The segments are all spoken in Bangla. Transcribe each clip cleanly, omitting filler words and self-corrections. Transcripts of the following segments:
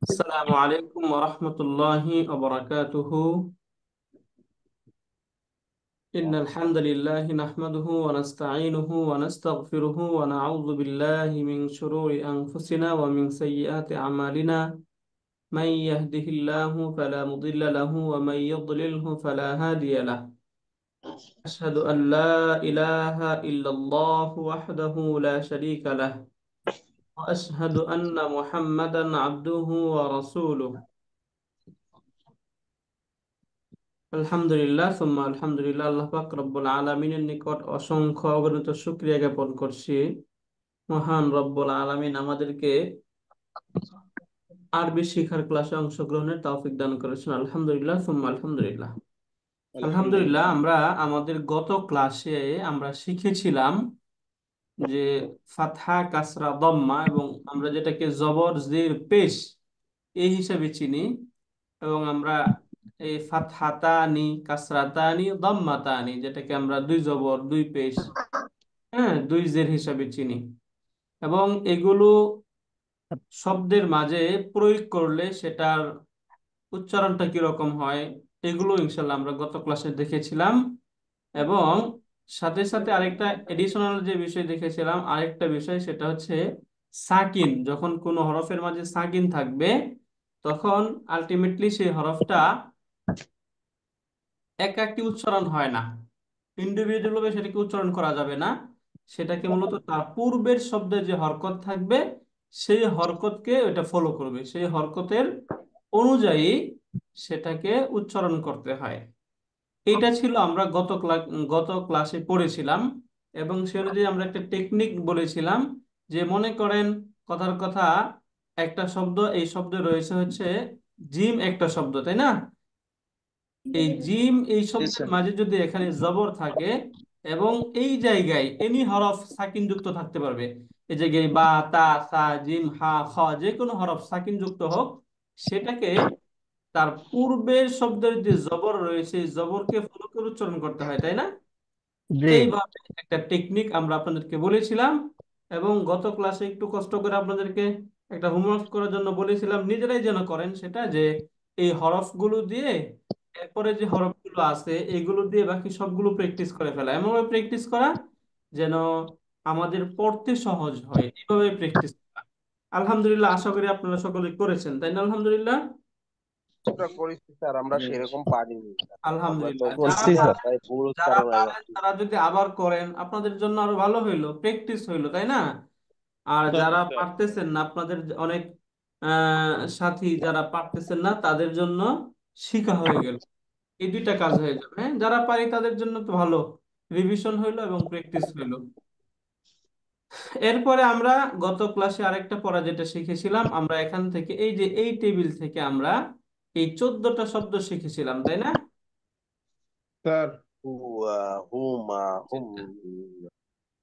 السلام عليكم ورحمة الله وبركاته. إن الحمد لله نحمده ونستعينه ونستغفره ونعوذ بالله من شرور أنفسنا ومن سيئات أعمالنا. من يهده الله فلا مضل له ومن يضلله فلا هادي له. أشهد أن لا إله إلا الله وحده لا شريك له، وأشهد أن محمدا عبده ورسوله। আলহামদুলিল্লাহ সুম্মা আলহামদুলিল্লাহ, আল্লাহ পাক রব্বুল আলামিনের নিকট অসংখ্য অগণিত শুকরিয়া জ্ঞাপন করছি। মহান রব্বুল আলামিন আমাদেরকে আরবি শিখার ক্লাসে অংশগ্রহণের তৌফিক দান করেছেন। আলহামদুলিল্লাহ সুম্মা আলহামদুলিল্লাহ। আলহামদুলিল্লাহ, আলহামদুলিল্লাহ। আমরা আমাদের গত ক্লাসে আমরা শিখেছিলাম যে ফাতহা, কাসরা, দম্মা এবং আমরা যেটাকে জবর, জের, পেশ এই হিসাবে চিনি, এবং আমরা এই ফাতহাতানি, কাসরাতানি, দাম্মাতানি যেটাকে আমরা দুই জবর, দুই পেশ, হ্যাঁ, দুই জের হিসাবে চিনি, এবং এগুলো শব্দের মাঝে প্রয়োগ করলে সেটার উচ্চারণটা কিরকম হয় এগুলো ইনশাল্লাহ আমরা গত ক্লাসে দেখেছিলাম। এবং সাথে সাথে আরেকটা এডিশনাল যে বিষয় দেখেছিলাম, আরেকটা বিষয় সেটা হচ্ছে সাকিন। যখন কোনো হরফের মাঝে সাকিন থাকবে তখন আলটিমেটলি সেই হরফটা একাকী উচ্চারণ হয় না, ইন্ডিভিজুয়াল ভাবে সেটাকে উচ্চারণ করা যাবে না। সেটাকে মূলত তার পূর্বের শব্দে যে হরকত থাকবে সেই হরকতকে ওটা ফলো করবে, সেই হরকতের অনুযায়ী সেটাকে উচ্চারণ করতে হয়। এটা ছিল আমরা গত ক্লাসে পড়েছিলাম। এবং সে অনুযায়ী আমরা একটা টেকনিক বলেছিলাম যে মনে করেন, কথার কথা, একটা শব্দ, এই শব্দে রয়েছে হচ্ছে জিম একটা শব্দ, তাই না? এই জিম এই জি শব্দের স্যার। মাঝে যদি এখানে জবর থাকে এবং এই জায়গায় এনি হরফ সাকিন যুক্ত থাকতে পারবে, এই জায়গায় বা, তা, সা, জিম, হা, খ, যে কোনো হরফ সাকিন যুক্ত হোক, সেটাকে তার পূর্বের শব্দের যে জবর রয়েছে এই জবরকে ফলো করে উচ্চারণ করতে হয়, তাই না? জি। এইভাবে একটা টেকনিক আমরা আপনাদেরকে বলেছিলাম। এবং গত ক্লাসে একটু কষ্ট করে আপনাদেরকে একটা হোমওয়ার্ক করার জন্য বলেছিলাম, নিজেরাই যেন করেন সেটা, যে এই হরফগুলো দিয়ে এরপরে যে হরফগুলো আছে এগুলো দিয়ে বাকি সবগুলো প্র্যাকটিস করে ফেলা, এমনভাবে প্র্যাকটিস করা যেন আমাদের পড়তে সহজ হয়, এইভাবে প্র্যাকটিস করা। আলহামদুলিল্লাহ, আশা করি আপনারা সকলে করেছেন, তাই না? আলহামদুলিল্লাহ। আমরা করেছি স্যার, আমরা সেরকম পারিনি স্যার। আমরা আলহামদুলিল্লাহ, তখন যারা জি স্যার পারেন, তাই ভুল যারা উচ্চারণ হয়ে পারেন যাচ্ছে। তারা যদি আবার করেন আপনাদের জন্য আরো ভালো হইলো, প্র্যাকটিস হইলো, তাই না? আর যারা স্যার পারতেছেন না, আপনাদের অনেক সাথী যারা পারতেছেন না তাদের জন্য শিখা হয়ে গেল, এই দুইটা কাজ হয়ে যাবে। হ্যাঁ, যারা পারি তাদের জন্য তো ভালো, রিভিশন হইলো এবং প্র্যাকটিস হইলো। এরপরে আমরা গত ক্লাসে আরেকটা পড়া যেটা শিখেছিলাম, আমরা এখান থেকে এই যে এই টেবিল থেকে আমরা এই 14টা শব্দ শিখেছিলাম, তাই না? স্যার। হুয়া, হুমা, হুম,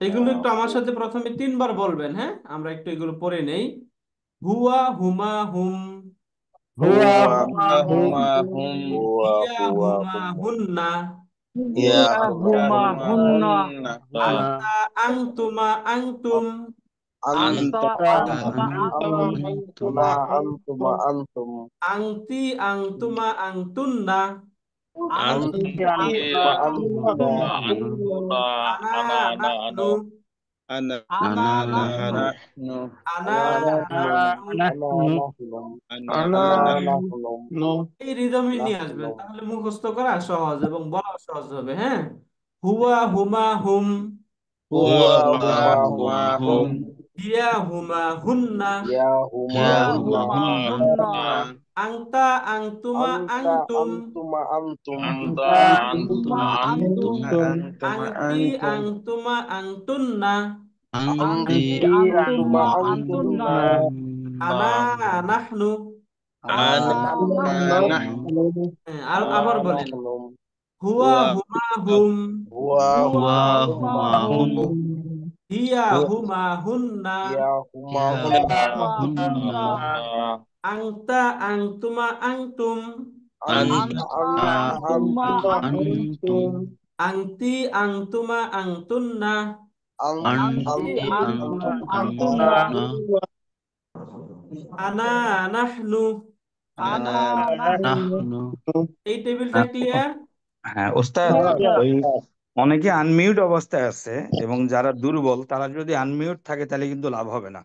এগুলো একটু আমার হু, সাথে প্রথমে 3 বার বলবেন, হ্যাঁ, আমরা একটু এগুলো পড়ে নেই। হুয়া, হুমা, হুম। হুয়া, হুয়া হুমা, হুম, হুমা হুম হুয়া, হিয়া, হুয়া, হুমা, হুম, হুন্না। ইয়া, ইয়া হুমা, হুমা হুমা, হুন্না হুন্না, আন্তা, আংতুমা, আংতুম। আনতা আন্তা, আনতুমা আন্তুমা, আনতুম আন্তুমা, আন্তুমা, আন্তুম, আংতি, আংতুমা, আংতুন্না। আনতি আন্তি, আনতা আন্তুমা, আন্তুনা, আনতুমা হুন্না, আনতুনা আনা, আনা না নাহনু। না আনা আনা, না أنا না نحن নাহনু আনা, আনা, আনা নাহনুম, নাহনু। আনা, نحن নাহনুম, আনা أنا আনা, না নাহনুম, এই রিদমে নিয়ে আসবেন, নাহনুম, তাহলে মুখস্থ করা সহজ এবং বলা সহজ হবে। হ্যাঁ, হুয়া, হুমা, হুম। হুয়া হুয়া, হুমা হুমা, হুমা হুম, হুম হুম, হিয়া, হুমা, হুন্না। ইয়া, হুমা, ইয়া হুন্না, হুমা هما هن হুমা আংতা, আংতুমা, আন্তা, আংতুম। আন্তুমা, আন্তুম, আনতা أنت আনতুমা أنتما আনতুম أنتم আংতি, أنتم আংতুমা, আংতুন্না। أنت আন্তি, আনতি أنتما আন্তুমা, আন্তুন্না, আনতুমা আনা, নাহনু। আনা, আনা নাহনুম, নাহনু হ্যাঁ, আর আনা, আবার বলেন। নাহনুম, হুয়া, হুয়া হুমা, হুম। হুয়া, হুয়া হুমা, هما হুম্মা, هم হুম, হিয়া, হুয়া হুমা, হুন্না। ইয়া, হুমা, يا হুন্না, هن আংতা, আংতুমা, আংতুম। আন্তা, আনতা আন্তা, আন্তুমা, أنتم আংতি, আংতুমা, আংতুন্না। আন, আনতি أنت আন্তি, আনতুমা أنتم আন্তুমা, আনতুনা আন্তুমা, أنتما আনা, নাহনু। আনা নাহনু। এই টেবিলটা ক্লিয়ার? হ্যাঁ ওস্তাদ, ওই অনেকে আনমিউট অবস্থায় আছে এবং যারা দুর্বল তারা যদি আনমিউট থাকে তাহলে কিন্তু লাভ হবে না।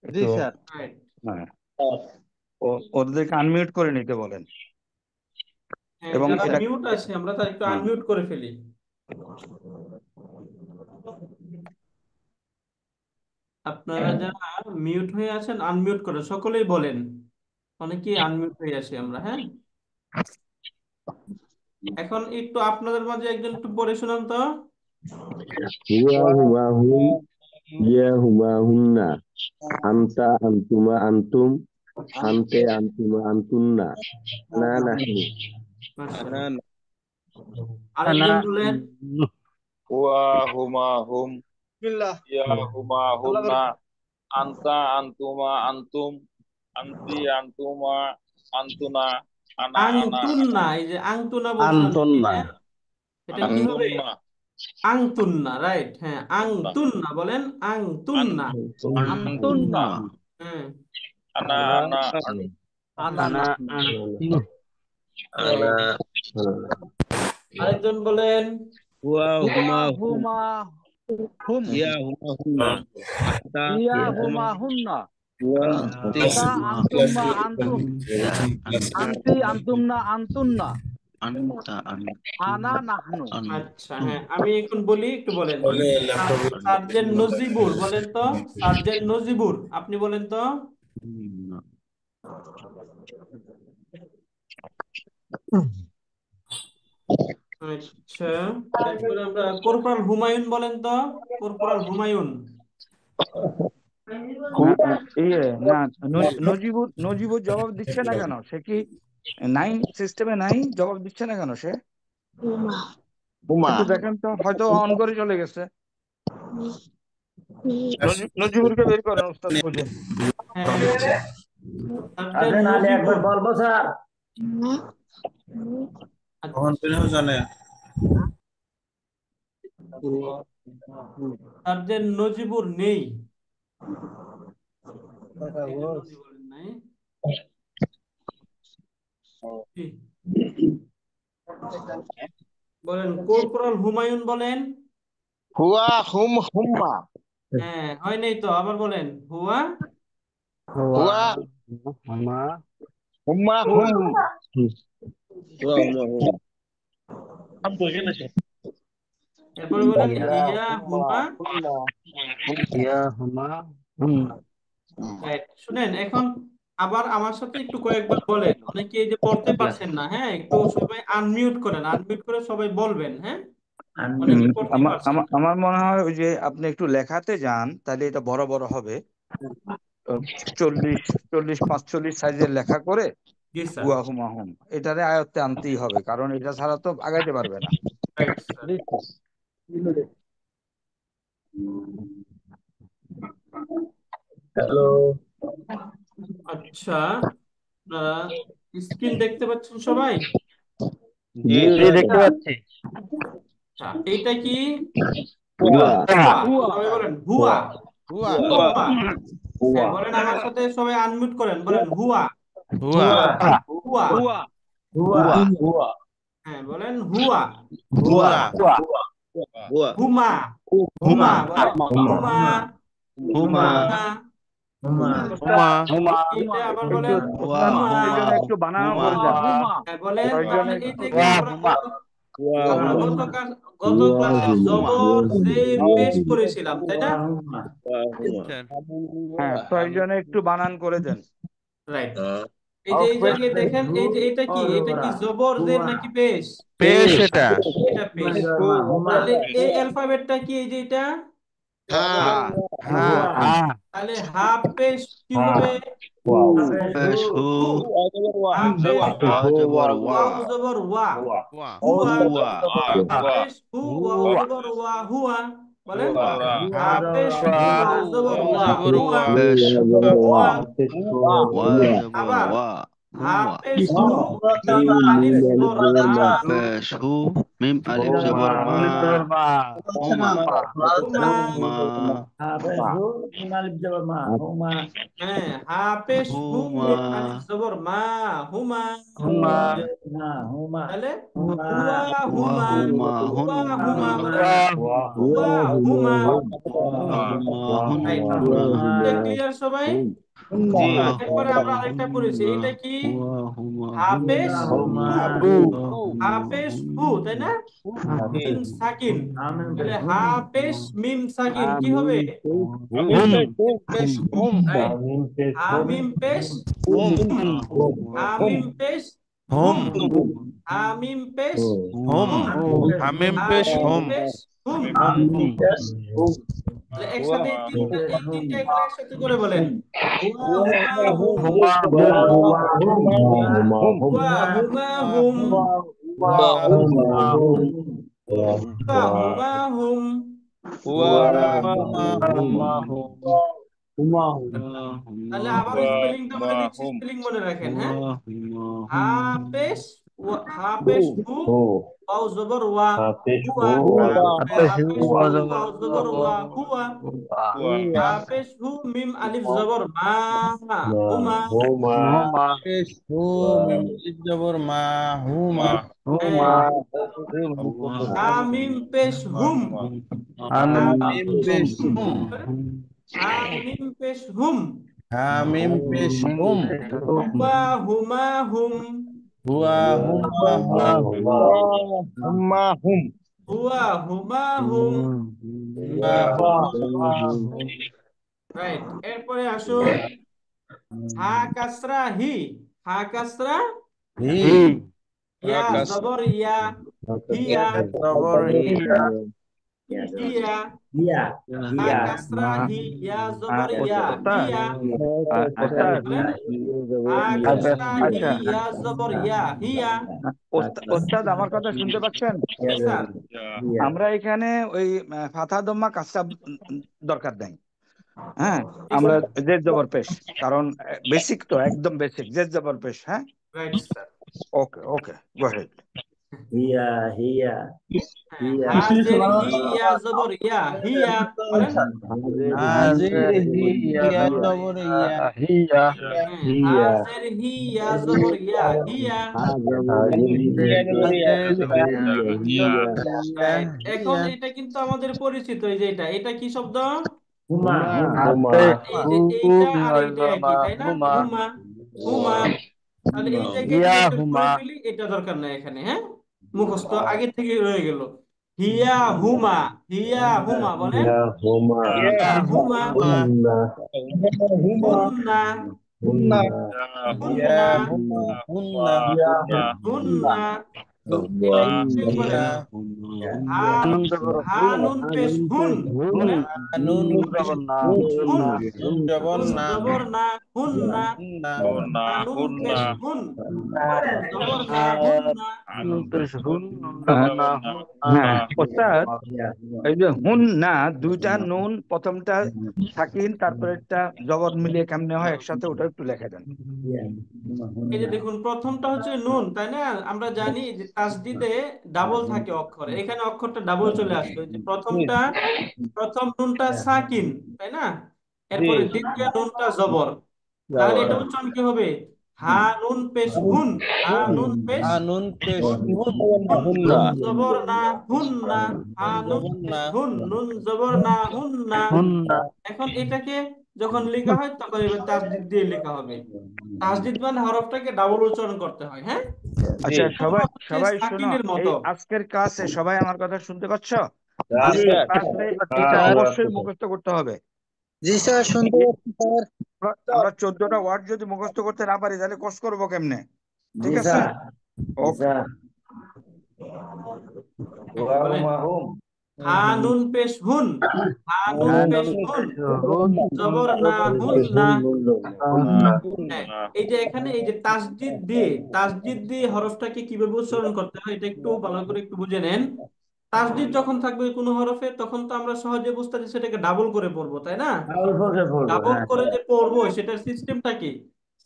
জি একটু স্যার। রাইট। হ্যাঁ, ওদেরকে আনমিউট করে নিতে বলেন। হ্যাঁ, এবং যারা এটা মিউট আছে আমরা তার একটু হ্যাঁ, আনমিউট করে ফেলি। আপনারা যারা মিউট হয়ে আছেন আনমিউট করে সকলেই বলেন। অনেকেই আনমিউট হয়ে আছি আমরা। হ্যাঁ, এখন একটু আপনাদের মাঝে একজন একটু পড়ে শোনান তো। হুয়া হুমা হুম, ইয়া হুমা হুন্না, আনতা আনতুমা আনতুম, আনতে আনতুমা আনতুন্না, না নাহনু। মাশাআল্লাহ। আনা আনা আরেকজন বলেন। হুয়া হুমা হুম বিসমিল্লাহ। ইয়া হুমা আল্লাহ হুন্না বারাকাত। আনতা আনতুমা আনতুম আনতি আনতুমা আনতুনা আনা আনা আংতুন্না, এই যে আংতুনা বলছেন আপনি, আন্তন্না। হ্যাঁ, এটা কি হবে? আনতুন্না আংতুন্না, রাইট। হ্যাঁ, তুন্না আংতুন্না বলেন, আংতুন্না। আন্তন্না। হ্যাঁ, আনা আনা আনা আনা নাহনু। right. আরেকজন বলেন। হুয়া হুমা হুম হুমা হুম, ইয়া হুমা হুন্না আনতা ইয়া আনতুমা হুমা হুন্না, হুয়া আনতা আনতুমা আনতুম, আনতি আনতুমনা আনতুন্না, আনতা আনা নাহনু। আচ্ছা, হ্যাঁ, আমি এখন বলি, একটু বলেন। সার্জেন্ট নজিবুর বলেন তো। সার্জেন্ট নজিবুর, আপনি বলেন তো। আচ্ছা, এরপরে আমরা কর্পোরাল হুমায়ুন বলেন তো। কর্পোরাল হুমায়ুন। ইয়ে না, নজিবুর নজিবুর জবাব দিচ্ছে না কেন? সে কি নাই সিস্টেমে নাই? জবাব দিচ্ছে না কেন সে? হুমা একটু দেখেন তো, হয়তো অন করে চলে গেছে। নজিবুরকে বের করেন ওস্তাদ খুঁজে। হ্যাঁ, sergeant Najibur. Sir. Sergeant Najibur নেই। এই জন্য উনি বলেন নাই। কি? বলেন কর্পোরাল হুমায়ুন বলেন। হুয়া হুম হুম্মা, হ্যাঁ, হয় নাই তো, আবার বলেন। হুয়া হুয়া হুমা হুম্মা হুম, হুয়া হুমা হুম এরপরে বলেন ইয়া ইয়া হুম্মা হুমা। হুন্না, ইয়া হুমা হুন্না। রাইট। শুনেন, এখন আবার আমার সাথে একটু কয়েকবার বলেন। অনেকে এই যে পড়তে পারছেন না, হ্যাঁ, একটু সবাই আনমিউট করেন, আনমিউট করে সবাই বলবেন। হ্যাঁ, অনেকে পড়তে আমার পারছেন আমার না। আমার মনে হয় ওই যে আপনি একটু লেখাতে যান তাহলে এটা বড় বড় হবে। 40 45 সাইজের লেখা করে জি স্যার। হুয়া হুমা হুম এটারে আয়ত্তে আনতেই হবে, কারণ এটা ছাড়া তো আগাইতে পারবে না। Right sir. আচ্ছা, আপনারা স্ক্রিন দেখতে পাচ্ছেন সবাই? জি জি দেখতে পাচ্ছি। আচ্ছা, এইটা কি? হুয়া হুয়া। হুয়া সবাই বলেন হুয়া। হুয়া হুয়া হুয়া। হ্যাঁ, বলেন আমার সাথে, সবাই আনমিউট করেন, বলেন হুয়া। হুয়া হুয়া। হুয়া হুয়া হ্যাঁ, বলেন হুয়া। হুয়া হুয়া হুমা। হুমা বলেন। হুমা। হুমা ওস্তাদ, হুমা এইটা আবার একটু বলেন ওস্তাদ হুমা। ছয়জনে একটু বানানো করে হুমা দেন। হুমা হ্যাঁ, বলেন ছয়জনে তাহলে এই যে কি আমরা হুয়া আমরা হুমা গত হুয়া ক্লাসে হুমা জবর জের হুয়া পেশ হুমা। করেছিলাম, তাই না? হুয়া হুমা হ্যাঁ, ছয়জনে একটু বানান করে দেন। রাইট। এই যে এই জায়গায় দেখেন, এই যে এটা কি, এটা কি জবর জের নাকি পেশ? পেশ এটা এটা পেশ। হু তাহলে এই অ্যালফাবেটটা কি, এই যে এটা? হা হা তাহলে হাফ পেশ কি হবে? পেশ হু, হু। হাফ পেশ ওয়া জবর ওয়া, ওয়াও জবর ওয়া। ওয়া হুয়া। হুয়া, হাফ ওয়া পেশ হু, ওয়াও জবর ওয়া, হুয়া। বলেন ওয়া হাফ পেশ হু, ওয়াও জবর ওয়াও ওয়া, জবর হুয়া। ওয়া পেশ হুয়া। ওয়া জবর আবার ওয়া, হাফ হুয়া, পেশ হু, মিম আলিফ জবর আ। পেশ হু, মিম আলিফ জবর মা আলিফ জবর মা হুমা হুমা। হুমা হ্যাঁ, হাফেজ হু হুমা মিম আলিফ জবর মা হুমা। হুমা তাহলে হুয়া ওয়া হুমা, হুমা হুন হুয়া হুমা বলেন, ওয়া হুয়া হুমা। ওয়া হুমা রাইট, হুন্না এটা ক্লিয়ার সবাই? ওয়া এরপরে হুমা আমরা আরেকটা পড়েছি, হুন্না এটা কি? ওয়া হুমা হাফেজ হুন্না হু, ওয়া হুমা হাফেজ হু, তাই না? মিম সাকিন, তাহলে হুন্না হাফেজ মিম সাকিন কি হবে? হুম রাইট, হামিম পেশ হুম হুম, হুম হামিম পেশ হুম হুম, হামিম পেশ হুম হুম, হামিম পেশ হামিম হুম পেশ হুম। হুম তাহলে একসাথে এই তিনটা এগুলো একসাথে করে বলেন, হুয়া হুমা হুম, হুমা হুয়া হুমা হুম, হুয়া হুমা হুম। তাহলে আবার স্পেলিংটা বলে দিচ্ছি, স্পেলিং মনে রাখেন, হ্যাঁ? হাফেজ হাফেজ হু ওয়াও জবর ওয়া, হুয়া। হাফেজ হাফেজ ওয়া হু জবর ওয়াও জবর ওয়া, হুয়া। হাফেজ হু মিম আলিফ জবর মা, হুমা। হুমা পেশ হু মিম আলিফ জবর মা হুমা হুমা হ্যাঁ, হামিম পেশ হুম, হামিম পেশ হুম হামিম পেশ হুম। হামিম পেশ হুম হুয়া হুমা হুম, হুয়া হুমা হুম হুয়া হুমা হুম। হুয়া হুমা রাইট, এরপরে আসুন হা কাসরা হি, হা কাসরা হি হি, ইয়া আকাশ জবর ইয়া, হিয়া, জবর হিয়া। হা কাসরা হি, ইয়া জবর ইয়া, ওস্তাদ হিয়া। ওস্তাদ বলেন, হা আচ্ছা কাসরা হি, আচ্ছা ইয়া জবর ইয়া, হিয়া। ওস্তাদ আমার কথা শুনতে পাচ্ছেন? জি স্যার। আমরা এখানে ওই ফাথা দম্মা কাসরা দরকার নাই। হ্যাঁ, জি আমরা স্যার। জেদ জবর পেশ, কারণ বেসিক তো একদম বেসিক জেদ জবর পেশ। হ্যাঁ, রাইট স্যার। ওকে ওকে, গো হেড। হ্যাঁ, হাজের হি, ইয়া জবর ইয়া, হিয়া। বলেন, হাজির হি ইয়া জবর ইয়া হিয়া হ্যাঁ, হাজের হি, ইয়া জবর ইয়া, হিয়া। রাইট, এখন এটা কিন্তু আমাদের পরিচিত, এই যে এটা কি শব্দ? হাফেজ এই হু যে এইটা আর মিম এইটা মা একই, তাই না? হুমা হুমা, হুমা। তাহলে এই জায়গায় ইয়া যদি এটা হুমা করে ফেলি, এটা দরকার নাই এখানে, হ্যাঁ? মুখস্থ আগে থেকে রয়ে গেল। হিয়া হুমা, হিয়া হুমা। বলেন, হিয়া হুমা, হুন্না, ইয়া হুন্না, হুমা হুন্না হুন্না। এটা একটু চেক করেন। হা, নুন জবর হা নুন পেশ হুন। হুন বলেন, নুন নুন পেশ জবর না হুন, নুন জবর নুন না জবর না, হুন্না। হুন্না হা নুন পেশ হুন, নুন জবর না, হুন্না। নুন পেশ হুন নুন জবর না হুন হ্যাঁ ওস্তাদ, এই যে হুন না, দুইটা নুন, প্রথমটা সাকিন তারপরে একটা জবর মিলিয়ে কেমনে হয় একসাথে, ওটা একটু লিখে দেন। এই যে দেখুন, প্রথমটা হচ্ছে নুন, তাই না? আমরা জানি যে তাসদিদে ডাবল থাকে অক্ষর, এখানে অক্ষরটা ডাবল চলে আসলো। এই যে প্রথম নুনটা সাকিন, তাই না? এরপরে দ্বিতীয় নুনটা জবর, তাহলে এটা উচ্চারণ কি হবে? হা নুন পেশ হুন, হা নুন পেশ নুন পেশ হুন হুন, হুন্না নুন জবর না, হুন না। হা নুন নুন জবর পেশ না হুন, নুন জবর না, হুন না। হুন না এখন এটাকে যখন লেখা হয় তখন এবার তাসদিদ দিয়ে লেখা হবে। তাসদিদ মানে হরফটাকে ডাবল উচ্চারণ করতে হয়, হ্যাঁ? আচ্ছা, পুরো সবাই হচ্ছে সবাই শোনো, সাকিনের এই মতো। আজকের ক্লাসে সবাই আমার কথা শুনতে পাচ্ছ? জি আজকের স্যার ক্লাসে এটা অবশ্যই মুখস্থ করতে হবে। জি স্যার, শুনতে পাচ্ছি স্যার। আমরা 14টা ওয়ার্ড যদি মুখস্থ করতে না পারি তাহলে কোর্স করবো কেমনে? ঠিক আছে, ওকে। হ্যাঁ, বলেন, হা নুন পেশ হুন, হা নুন পেশ নুন হুন, পেশ হুন জবর নুন না, জবর হুন না। হুন না হ্যাঁ, এই যে এখানে এই যে তাসদিদ দিয়ে হরফটাকে কিভাবে উচ্চারণ করতে হয় এটা একটু ভালো করে একটু বুঝে নেন। তাসদিদ যখন থাকবে কোনো হরফে, তখন তো আমরা সহজে বুঝতে পারছি সেটাকে ডাবল করে পড়বো, তাই না? ডাবল করে যে পড়বো সেটার সিস্টেমটা কি?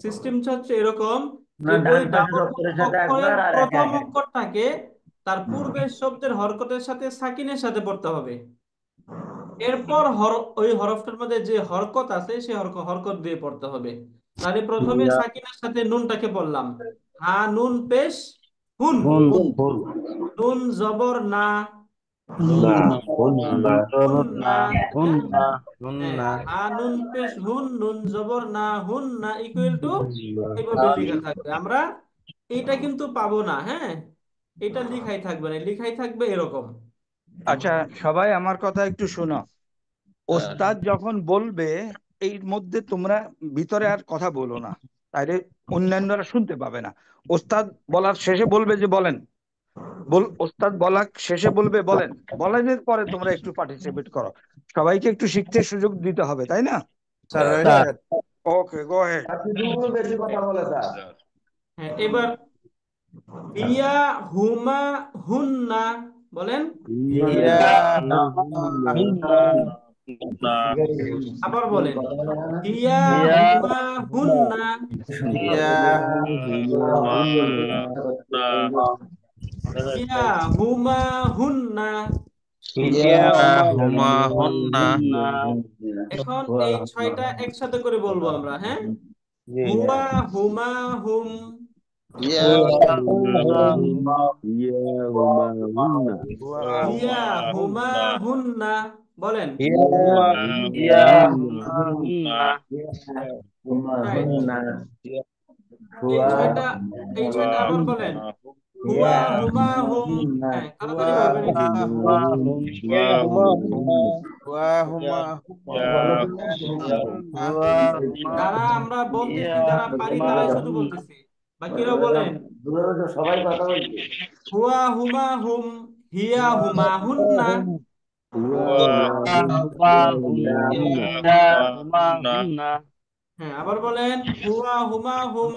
সিস্টেমটা হচ্ছে এরকম যে ওই ডাবল অক্ষরের প্রথম অক্ষরটাকে তার পূর্বের শব্দের হরকতের সাথে সাকিনের সাথে পড়তে হবে। এরপর ওই হরফটার মধ্যে যে হরকত আছে সেই হরকত দিয়ে পড়তে হবে। তাহলে প্রথমে সাকিনের সাথে নুনটাকে পড়লাম, হা নুন পেশ হুন, নুন জবর না, হা নুন পেশ হুন, নুন জবর না, হুন না ইকুয়াল টু এইভাবে লেখা থাকবে। আমরা এটা কিন্তু পাবো না, হ্যাঁ, এটা লিখাই থাকবে না, লিখাই থাকবে এরকম। আচ্ছা সবাই আমার কথা একটু শোনো। ওস্তাদ যখন বলবে এর মধ্যে তোমরা ভিতরে আর কথা বলো না, তাইলে অন্যান্যরা শুনতে পাবে না। ওস্তাদ বলার শেষে বলবে যে বলেন, ওস্তাদ বলার শেষে বলবে বলেন, বলেনের পরে তোমরা একটু পার্টিসিপেট করো। সবাইকে একটু শিখতে সুযোগ দিতে হবে, তাই না? ওকে, গো হেড। হ্যাঁ, এবার ইয়া হুমা হুন্না বলেন, আবার বলেন ইয়া হুমা হুন্না, ইয়া হুমা হুন্না। এখন এই 6টা একসাথে করে বলবো আমরা, হ্যাঁ। হুয়া হুমা হুম, ইয়া হুমা হুন্না বলেন। এই ছয়টা আবার বলেন, হুয়া হুমা হুম। হ্যাঁ, তাড়াতাড়ি বলবেন একটু। যারা আমরা বলতেছি, যারা পারি তারাই শুধু বলতেছি, বাকিরা বলেন হুয়া হুমা হুম, হিয়া হুমা হুন্না। হ্যাঁ, আবার বলেন হুয়া হুমা হুম,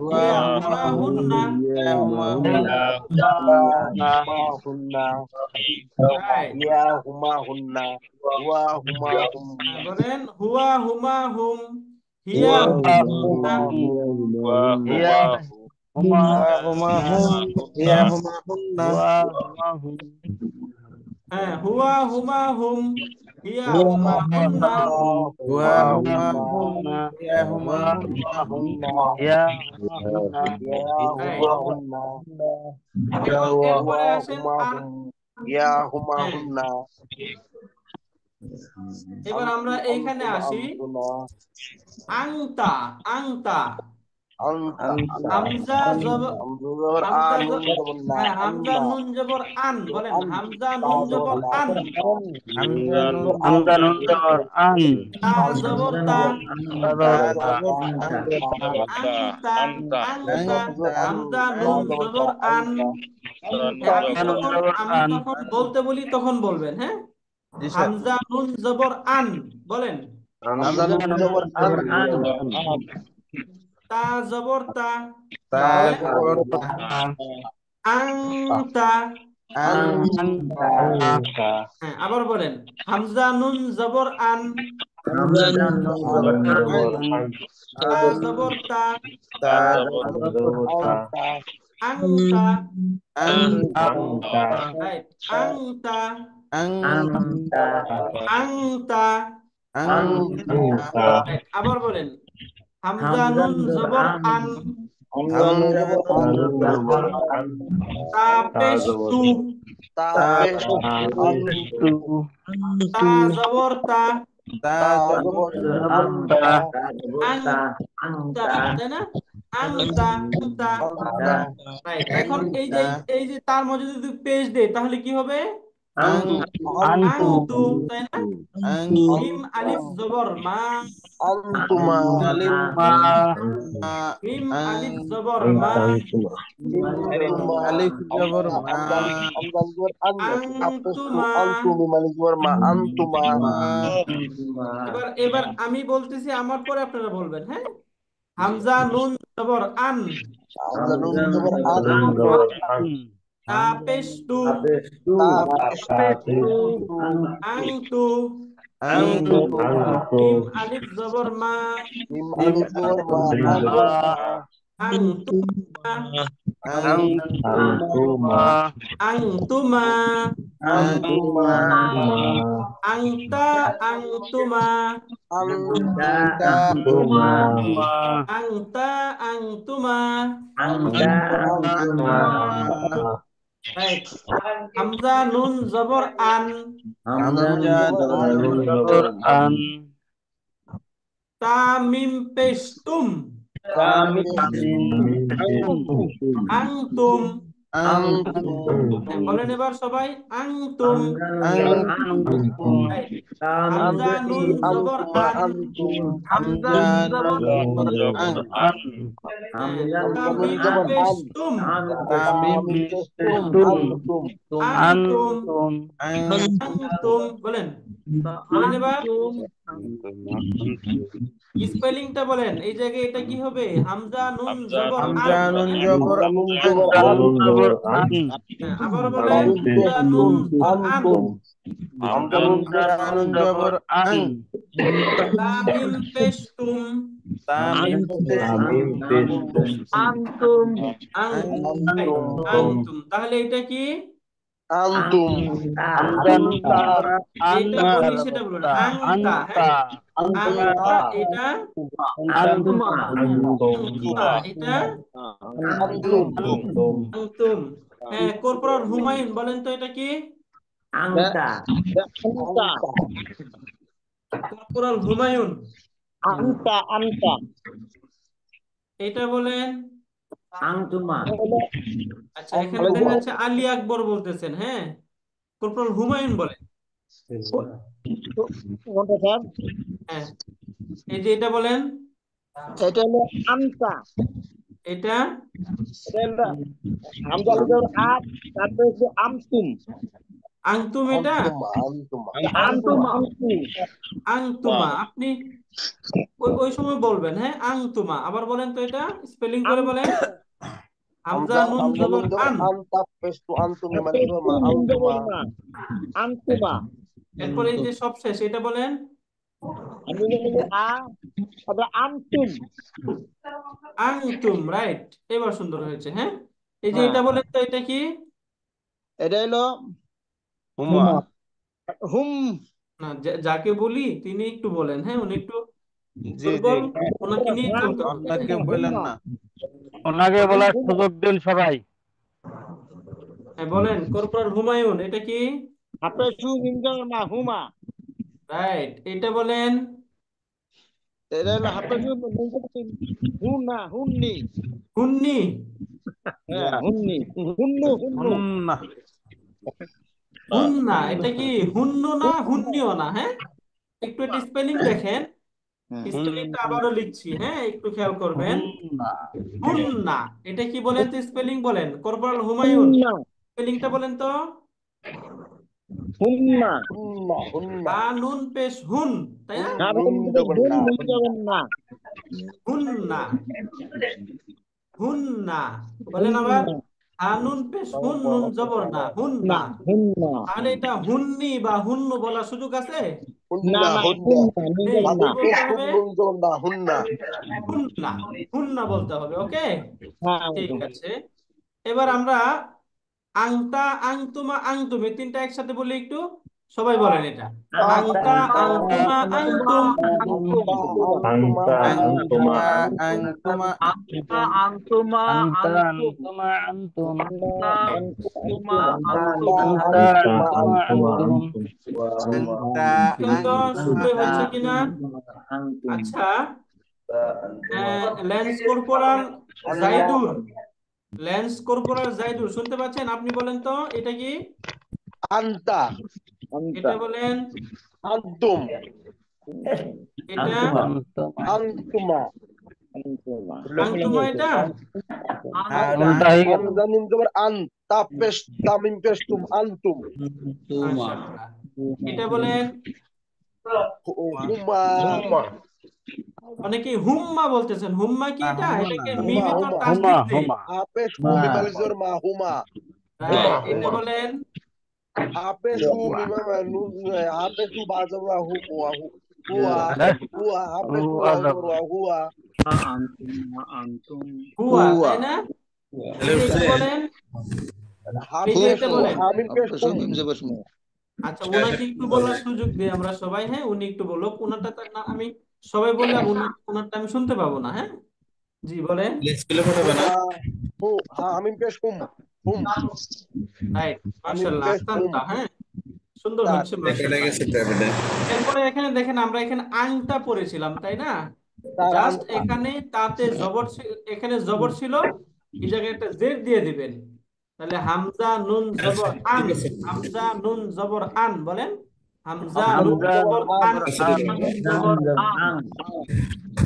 হিয়া হুমা হুন্না। বলেন হুয়া হুমা হুম, হিয়া হুমা হ্যাঁ, হুয়া হুমা হুম, হিয়া হুমা হুন্না। এখন এরপরে আসেন আর, এবার আমরা এইখানে আসি আংতা। আংতা হামজা হ্যাঁ, হামজা নুন জবর আন বলেন, হামজা নুন জবর আন, তা জবর তা, আংতা আংতা, হামজা নুন জবর আন। আমি তখন বলতে বলি তখন বলবেন, হ্যাঁ। হামজা নুন জবর আন বলেন, তা জবর তা বলেন, আংতা। হ্যাঁ, আবার বলেন হামজা নুন জবর আন, তা জবর তা, আংতা। রাইট, আংতা আংতা। রাইট, আবার বলেন হামজা নুন জবর আন, তা পেশ তু, তা জবর তা, আংতা, তাই না? আংতা আংতা। রাইট, এখন এই যে তার মধ্যে যদি পেশ দেই তাহলে কি হবে? আংতু, তাই না? মিম আলিফ জবর মা, মিম আলিফ জবর মা, আনতুমা। এবার আমি বলতেছি, আমার পরে আপনারা বলবেন, হ্যাঁ। হামজা নুন জবর আন, তা পেশ তু, আংতু, মিম আলিফ জবর মা, আনতুমা। আনতুমা আনতুমা, আনতুমা আংতা আংতুমা, আনতা আনতুমা আংতা আংতুমা। আনতুমা রাইট। হামজা নুন জবর আন, হামজা নুন জবর আন তা মিম পেশ তুম, আংতুম। বলেন এবার সবাই আংতুম। রাইট। হামজা নুন জবর আন, জবর আন তা মিম পেশ তুম, আংতুম। আংতুম বলেন, বলেন এবার স্পেলিংটা বলেন। এই জায়গায় এটা কি হবে? হামজা নুন জবর আন। জবর নুন জবর আন আবার বলেন হামজা নুন জবর আন, জবর আন তা মিম পেশ তুম, তামিম পেশ আংতুম। আংতুম। তাহলে এটা কি? আনতুম যেটা বলি সেটা বলুন। আংতা, হ্যাঁ আংতা এটা, আংতুমা এটা, আংতুম। হ্যাঁ, কর্পোরাল হুমায়ুন বলেন তো এটা কি? কর্পোরাল হুমায়ুন এটা বলেন। আচ্ছা, এখানে দেখা যাচ্ছে আলী আকবর বলতেছেন। হ্যাঁ, কর্পোরাল হুমায়ুন বলেন। হ্যাঁ, এই যে এটা বলেন। এটা হলো আমতা, এটা এটা হলো হামজা লিখে আপ, তারপরে হচ্ছে আমতুম, আংতুম। এটা আংতুমা। আপনি ওই সময় বলবেন। হ্যাঁ, আংতুমা। আবার বলেন তো এটা স্পেলিং করে বলেন। হামজা নুন জবর আন, আমতুমা। এরপরে এই যে সব শেষ এটা বলেন। আমি লিখে আ, তারপরে আমতুম। আংতুম। রাইট, এবার সুন্দর হয়েছে। হ্যাঁ, এই যে এটা বলেন তো এটা কি? এটা হলো হুমা হুম। না, যাকে বলি তিনি একটু বলেন। হ্যাঁ, উনি একটু জি দুর্বল, ওনাকে নিয়ে চলতে হবে। আপনাকে বললেন না ওনাকে বলার সুযোগ দিন সবাই। হ্যাঁ, বলেন কর্পোরাল হুমায়ুন এটা কি? হাফেজু মিনজার মা হুমা। রাইট, এটা বলেন। এটা হলো হাফেজু হুন্না হুন্নি। হুন্নি। হ্যাঁ হুন্নি হুন্নু হুন্নু। হুন্না হুন্না এটা কি? হুন্নু না হুন্নিও না। হ্যাঁ, একটু এটা স্পেলিং দেখেন। স্পেলিংটা আবারও লিখছি। হ্যাঁ, একটু খেয়াল করবেন। হুন্না এটা কি বলেন তো? স্পেলিং বলেন কর্পোরাল হুমায়ুন, হুন্না স্পেলিংটা বলেন তো। হুন্না। নুন পেশ হুন, তাই না? না হুন্না, হুন্না বলেন আবার। নুন পেশ হুন, নুন জবর না, হুন্না। হুন্না। তাহলে এটা হুন্নি বা হুন্নু বলার সুযোগ আছে? না না নেই। হুন্না। কি বলতে হবে? হুন্না, হুন্না বলতে হবে। ওকে, ঠিক আছে। এবার আমরা আংতা আংতুমা আংতুম এই তিনটা একসাথে বলি একটু। সবাই বলেন এটা। আংতা আংতুমা আংতুম, আনতা আনতুমা আনতুমা আনতুমা আনতুম কিন্তু শুনতে হচ্ছে কিনা? আচ্ছা, ল্যান্স কর্পোরাল জাইদুর, ল্যান্স কর্পোরাল জাইদুর শুনতে পাচ্ছেন? আপনি বলেন তো এটা কি? আন্তা এটা বলেন। আনতুম এটা আনতুমা আংতুমা। এটা হামজা নুন জবর আন, পেশ তামিম পেশ তুম আনতুম। মাশাআল্লাহ। এটা বলেন। হুমা অনেকে হুম্মা বলতেছেন। হুম্মা কি? এটা এটাকে হুমা মিমিত হুমা তাসদীদ দেয়। আপেশ হুমি মালিজর মা হুমা রাইট, এটা বলেন। আপেশ হুমি মামা নুন আপেশ হু বাজরা হু হুয়া হুয়া হুয়া আপেশ হুয়া হুয়া হুয়া, তাই না? একটু বলেন, এই যে এটা বলেন। হামিম পেশ হুম। আচ্ছা, ওনাকে একটু বলার সুযোগ দিই আমরা সবাই। হ্যাঁ, উনি একটু বলো। ওনারটা তার না, আমি সবাই বললে আর ওনারটা আমি শুনতে পাবো না। হ্যাঁ, জি বলেন। হামিম পেশ হুম হুম। রাইট, হামিম মাশাআল্লাহ, পেশ হুম। আহসানতা। হ্যাঁ, সুন্দর স্যার হচ্ছে, মাশাআল্লাহ। এরপরে এখানে দেখেন, আমরা এখানে আংটা পড়েছিলাম, তাই না? স্যার জাস্ট এখানে তাতে জবর এখানে জবর ছিল, এই জায়গায় একটা জেড দিয়ে দিবেন। তাহলে হামজা নুন জবর আন, হামজা নুন জবর আন, বলেন হামজা নুন হামজা জবর আন। জবর আন,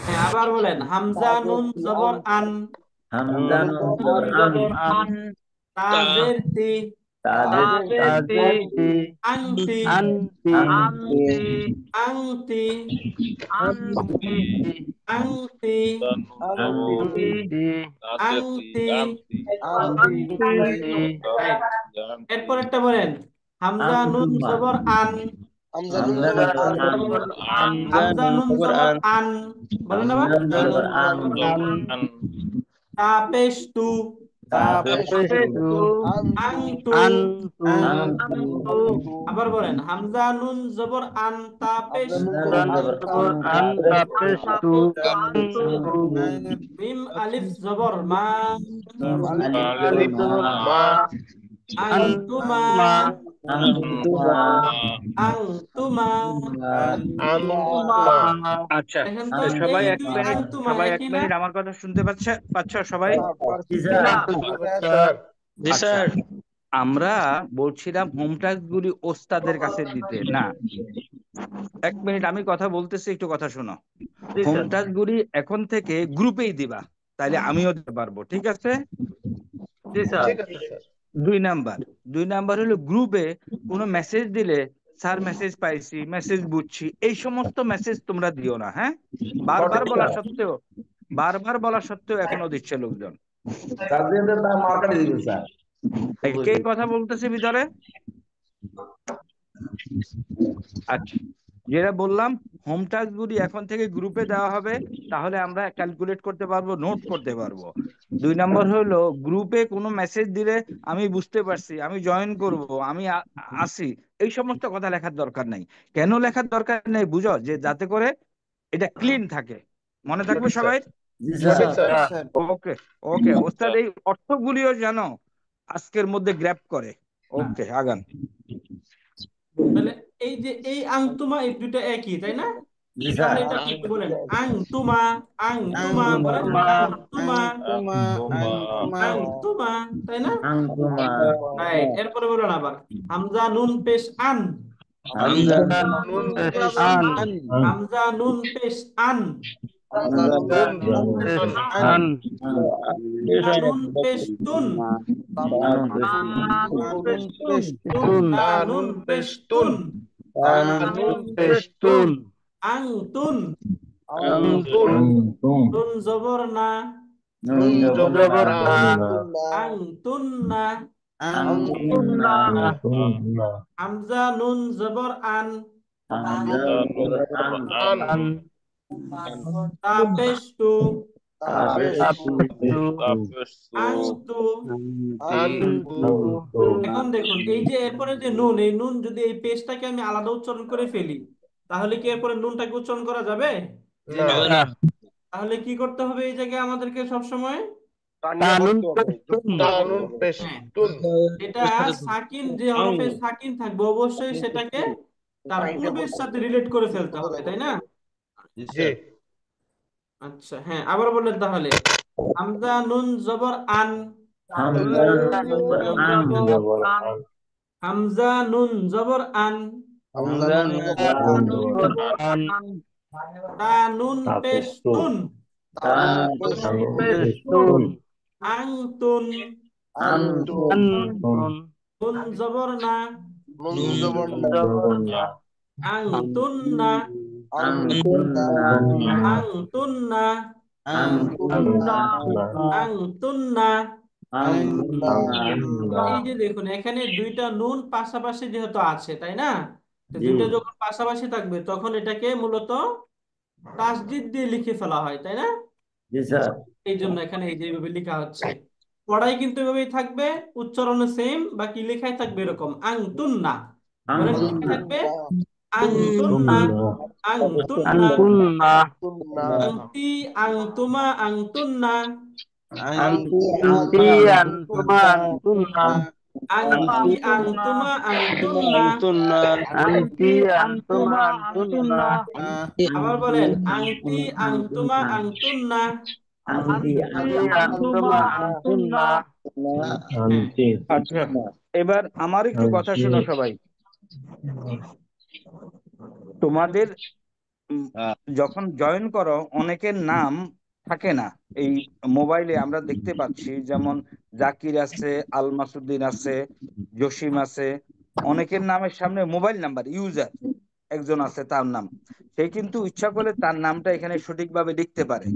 হ্যাঁ, আবার বলেন হামজা নুন জবর আন। হামজা নুন জবর আন জবর আন, তাজের তি, তাজেতি, আংতি, আনতি, আংতি, আনতি, আংতি, আনতি, আংতি। আনতি, রাইট। এরপর একটা বলেন হামজা নুন জবর আন, হামজা নুন জবর আন। হামজা নুন জবর আন, বলেন আবার। হামজা নুন জবর আন তাপেশ তু, তাপেতু, আংতু, আনতু, আবার বলেন হামজা নুন জবর আন, তাপেশ তু, জবর আন, তাপেতু, আনতু, মিম আলিফ জবর মা, আলিফ জবর মা, আনতুমা, আনতুমা, আনতুমা। আনতুমা। আচ্ছা, দেখেন তো তো, সবাই এই এক দুই মিনিট, আনতুমা সবাই এক একই না? মিনিট আমার কথা শুনতে পাচ্ছ সবাই? জি আচ্ছা, স্যার। আমরা বলছিলাম হোম টাস্ক গুলি ওস্তাদের কাছে দিতে না। এক মিনিট, আমি কথা বলতেছি, একটু কথা শোনো। হোম টাস্ক গুলি এখন থেকে গ্রুপেই দিবা, তাইলে আমিও দিতে পারবো, ঠিক আছে? দুই নাম্বার হলো গ্রুপে কোনো মেসেজ দিলে স্যার মেসেজ পাইছি, মেসেজ বুঝছি, এই সমস্ত মেসেজ তোমরা দিও না। হ্যাঁ, বারবার বলা সত্ত্বেও এখনো দিচ্ছে লোকজন। কে কথা বলতেছে ভিতরে? আচ্ছা, যেটা বললাম, হোম টাস্ক গুলি এখন থেকে গ্রুপে দেওয়া হবে, তাহলে আমরা ক্যালকুলেট করতে পারবো, নোট করতে পারবো। দুই নম্বর হলো গ্রুপে কোনো মেসেজ দিলে আমি বুঝতে পারছি, আমি জয়েন করব, আমি আসি, এই সমস্ত কথা লেখার দরকার নাই। কেন লেখার দরকার নেই বুঝো? যে যাতে করে এটা ক্লিন থাকে, মনে থাকবে সবাই। ওকে ওকে, ওস্তাদ এই অর্থগুলিও যেন আজকের মধ্যে গ্র্যাব করে। ওকে, আগান। তাহলে এই যে এই আংতুমা, এই দুটো একই, তাই না? তাহলে এটা কি বলেন? আংতুমা, আংতুমা, বলেন আংতুমা, আংতুমা, তাই না? রাইট। এরপরে বলেন আবার হামজা নুন পেশ আন, হামজা নুন পেশ আন, হামজা নুন পেশ আন, আন, তা নুন পেশ তুন, তা নুন পেশ তুন, পেশতুন, আংতুন, আনতুন, তুন জবর না, জবর না, আংতুন্না, আনতুন্না, হামজা নুন জবর আন, আন, তাপেশতু, তাপেতু, আনতু। আনতু। এখন দেখুন, এই যে এরপরে যে নুন, এই নুন যদি এই পেশটাকে আমি আলাদা উচ্চারণ করে ফেলি, তাহলে কি এরপরে নুনটাকে উচ্চারণ করা যাবে? না। তাহলে কি করতে হবে এই জায়গায় আমাদেরকে সব সময়? তানুন পেশতুন, হ্যাঁ, এটা সাকিন, যে হরফে সাকিন থাকবে অবশ্যই সেটাকে তার পূর্বের সাথে রিলেট করে ফেলতে হবে, তাই না? আচ্ছা, হ্যাঁ, আবার বললেন তাহলে হামজা নুন জবর আন, হামজা নুন জবর আন, তা নুন পেশ তুন, পেশতুন, আংতুন, আনতুন, নুন জবর না, আংতুন্না, আংতুন্না, আংতুন্না। এই যে দেখুন, এখানে দুইটা নুন পাশাপাশি যেহেতু আছে, তাই না? তো দুইটা যখন পাশাপাশি থাকবে তখন এটাকে মূলত তাসদিদ দিয়ে লিখে ফেলা হয়, তাই না? এই জন্য এখানে এই যেভাবে লেখা হচ্ছে। পড়াই কিন্তু এভাবেই থাকবে, উচ্চারণে সেম, বাকি লেখায় থাকবে এরকম আংতুন্না। বলেন কি আনতুন্না থাকবে? আংতুন্না, আংতুন্না। আনতুন্না আংতি, আংতুমা, আংতুন্না। আনতি আনতি আনতুমা আনতুমা আনতুন্না আংতি, আংতুমা, আংতুন্না। আনতি আনতুমা আনতুন্না আবার বলেন আংতি, আংতুমা, আংতুন্না। আনতি আনতুমা আনতুন্না। হ্যাঁ, আচ্ছা, এবার আমার একটু কথা শোনো সবাই। তোমাদের যখন জয়েন করো অনেকের নাম থাকে না এই মোবাইলে, আমরা দেখতে পাচ্ছি, যেমন জাকির আছে, আল মাসুদ্দিন আছে, জসিম আছে, অনেকের নামের সামনে মোবাইল নাম্বার ইউজার একজন আছে, তার নাম। সে কিন্তু ইচ্ছা করলে তার নামটা এখানে সঠিকভাবে লিখতে পারে।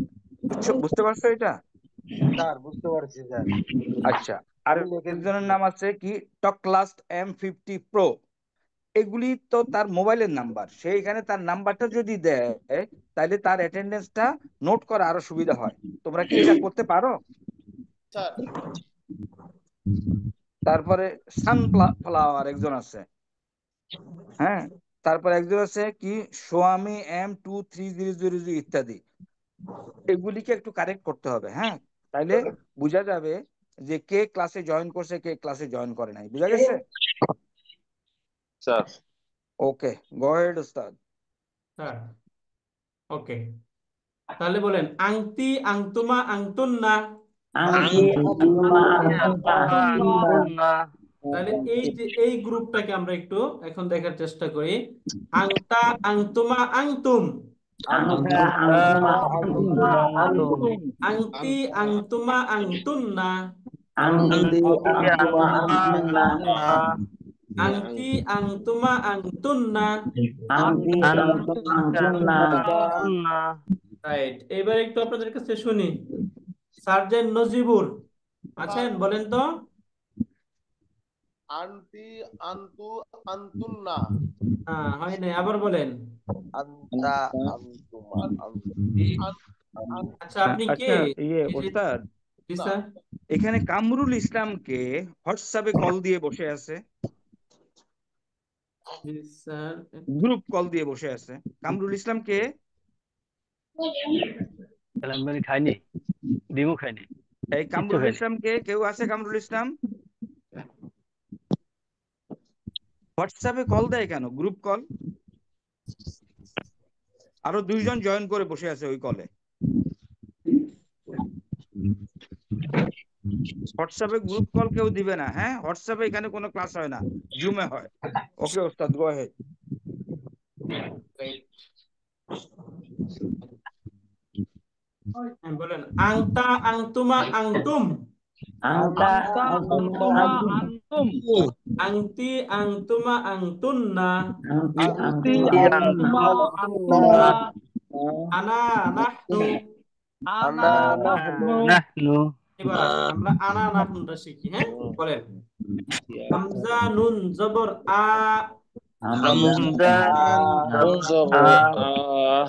বুঝতে পারছো এটা? স্যার বুঝতে পারছি স্যার। আচ্ছা, আর একজনের নাম আছে কি টকলাস্ট M50 প্রো। এগুলি তো তার মোবাইলের নাম্বার, সে এখানে তার নাম্বারটা যদি দেয় তাহলে তার অ্যাটেন্ডেন্সটা নোট করা আরো সুবিধা হয়। তোমরা কি এটা করতে পারো? তারপরে সানফ্লাওয়ার একজন আছে, হ্যাঁ, তারপর একজন আছে কি সোয়ামি M2300 ইত্যাদি। এগুলিকে একটু কারেক্ট করতে হবে, হ্যাঁ, তাইলে বোঝা যাবে যে কে ক্লাসে জয়েন করছে, কে ক্লাসে জয়েন করে নাই। বুঝা গেছে? স্যার ওকে, গো হেড উস্তাদ। স্যার ওকে, তাহলে বলেন আংতি, আংতুমা, আংতুন্না। আনতি আনতুমা আনতুন্না। তাহলে এই যে এই গ্রুপটাকে আমরা একটু এখন দেখার চেষ্টা করি। আংতা, আংতুমা, আংতুম। আনতা আনতুমা আনতুন্না। আংতি, আংতুমা, আংতুন্না। আনতি আনতুমা আনতুন্না। আংতি, আংতুমা, আংতুন্না। আনতি আনতুমা আনতুন্না। রাইট, এবার একটু আপনাদের কাছে শুনি। সার্জেন্ট নজিবুর আছেন, বলেন তো। আন্তি, আন্তু, আন্তুন্না। হ্যাঁ, হয় নাই, আবার বলেন। আন্তা, আন্তুমা, আচ্ছা, আপনি কে? আচ্ছা, এই যে, ওস্তাদ, জি স্যার। এখানে কামরুল ইসলামকে হোয়াটসঅ্যাপে কল দিয়ে বসে আছে, জি স্যার। গ্রুপ কল দিয়ে বসে আছে। কামরুল ইসলাম কে? খাইনি, ডিমও খাইনি, এই কিচ্ছু কামরুল খাইনি। ইসলাম কে? কেউ আছে কামরুল ইসলাম? হোয়াটসঅ্যাপে কল দেয় কেন? Group call. আরো 2 জন জয়েন করে বসে আছে ওই কলে। হোয়াটসঅ্যাপে গ্রুপ কল কেউ দিবে না, হ্যাঁ? হোয়াটসঅ্যাপে এখানে কোনো ক্লাস হয় না, জুমে হয়। ওকে ওস্তাদ, গো আহেড। বলেন আংতা, আংতুমা, আংতুম। আনতা আনতুমা আনতুম। আংতি, আংতুমা, আংতুন্না। আনতি আনতুমা আনতুন্না। আনা, নাহনু। আনা, নাহনু। এবার আসুন, আমরা আনা নাহনুটা শিখি, হ্যাঁ? বলেন হামজা নুন জবর আ। হামজা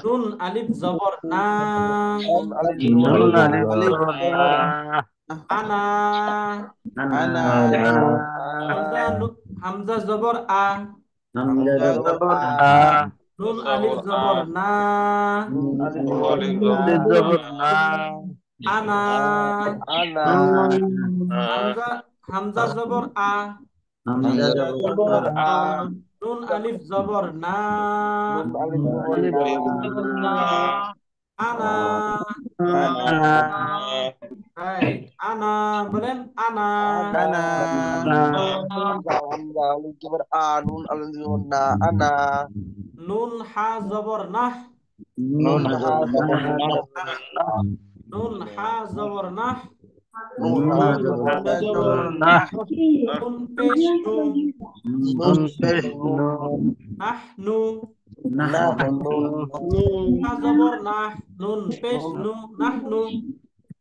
নুন আলিফ জবর না। নুন আলিফ জবর না। আনা। আনা হামজা জবর আ। হামজা জবর আ নুন আলিফ জবর না। নুন আলিফ জবর না। আনা। আনা, হামজা হামজা জবর আ। হামজা জবর আ, নুন আলিফ জবর না। আলিফ জবর না। আনা। রাইট, আনা। বলেন আনা। হামজা, আলিফ জবর আ, নুন আলিফ জবর না। আনা, নুন হা জবর নাহ। নুন হা জবর না। নুন হা জবর নাহ। নুন হা জবর না। নুন পেশ নু। নুন পেশ নু। নাহনু। নাহনু, হা জবর নাহ। নুন পেশ নু, নাহনু।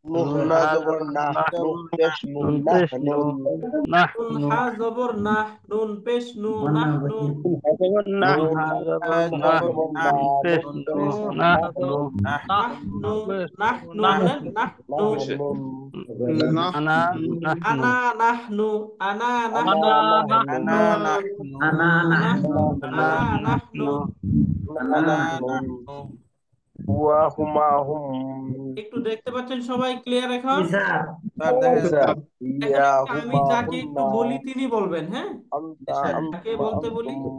নুহ নুন না হা জবর জবর না, না, নুহ পেশ নুন নুন নাহ পেশ নু, নুন। নুন নাহনু, হা জবর নাহ, নুন পেশ নু, নাহনু। না নুন নুন হা জবর না না, জবর না, নুন পেশ নুন নু, পেশ নাহনু, নাহনু, নাহনু বলেন, নাহনু। নাহ নুন। আনা নাহনু, আনা নাহনু, আনা আনা নাহনু, নাহনু, আনা নাহনু আনা আনা নাহনু। নাহনু, আনা নাহনু, হুয়া হুমা হুম। একটু দেখতে পাচ্ছেন সবাই ক্লিয়ার এখন? স্যার স্যার, এখন ইয়া আমি হুমা যাকে একটু হুন্না, বলি তিনি বলবেন, হ্যাঁ? আনতা যাকে আনতুমা বলতে বলি, আনতুম,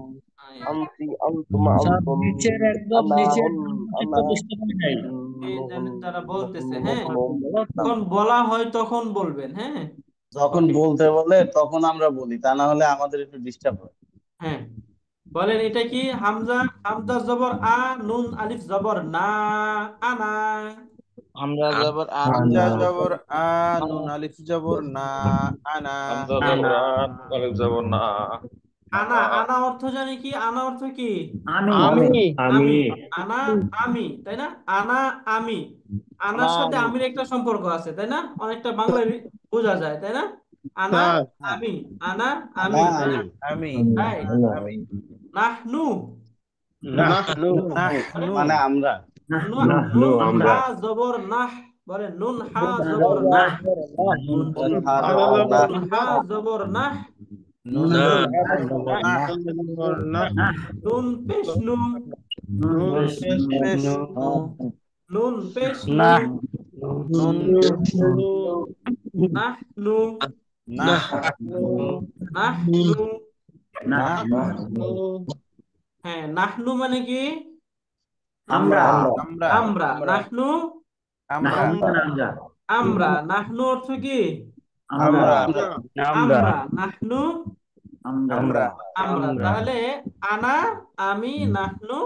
আনতি আনতুমা স্যার আনতুম, নিচের একদম আনা নিচের হুন, আনা একটা বুঝতে পারি নাই এই নুহুন, জানেন যারা বলতেছে, নুহুন, হ্যাঁ? নুহুন। যখন বলা হয় তখন বলবেন, হ্যাঁ? যখন বলতে বলে তখন আমরা বলি, তা না হলে আমাদের একটু ডিস্টার্ব হয়। হ্যাঁ, বলেন এটা কি? হামজা, হামজা জবর আ, নুন আলিফ জবর না, আনা। আমরা জবর আনা, আমজা জবর আ, নুন আলিফ জবর না, আনা। আনা, আনা, আনা অর্থ জানি কি? আনা অর্থ কি? আমি আমি আমি। আমি, আনা আমি, তাই না? আনা আমি। আনা আনার সাথে আমি। আমির একটা সম্পর্ক আছে, তাই না? অনেকটা বাংলায় বোঝা যায়, তাই না? আনা স্যার হ্যাঁ, আমি, আনা আনা আমি, তাই না? আমি, আমি, রাইট। আনা, আমি। নাহনু, নাহনু নাহনু বলেন মানে আমরা। নাহনু নুন হা আমরা, জবর নাহ, বলেন নুন হা জবর নাহ, নুন নুন হা জবর না, হা জবর নাহ, নুন না হা জবর না, না নুন পেশ নু, নুন পেশ পেশ পেশ নু, নুন পেশ নু, নাহনু, নুন পেশ নু, নাহনু, নাহনু, নাহনু। না নাহনু। হ্যাঁ, নাহনু মানে কি? আমরা আমরা, আমরা। নাহনু না আমরা, আমরা আমরা। নাহনু অর্থ কি? আমরা আমরা, আমরা, আমরা। নাহনু আমরা আমরা, আমরা। আমরা, তাহলে আনা আমি, নাহনু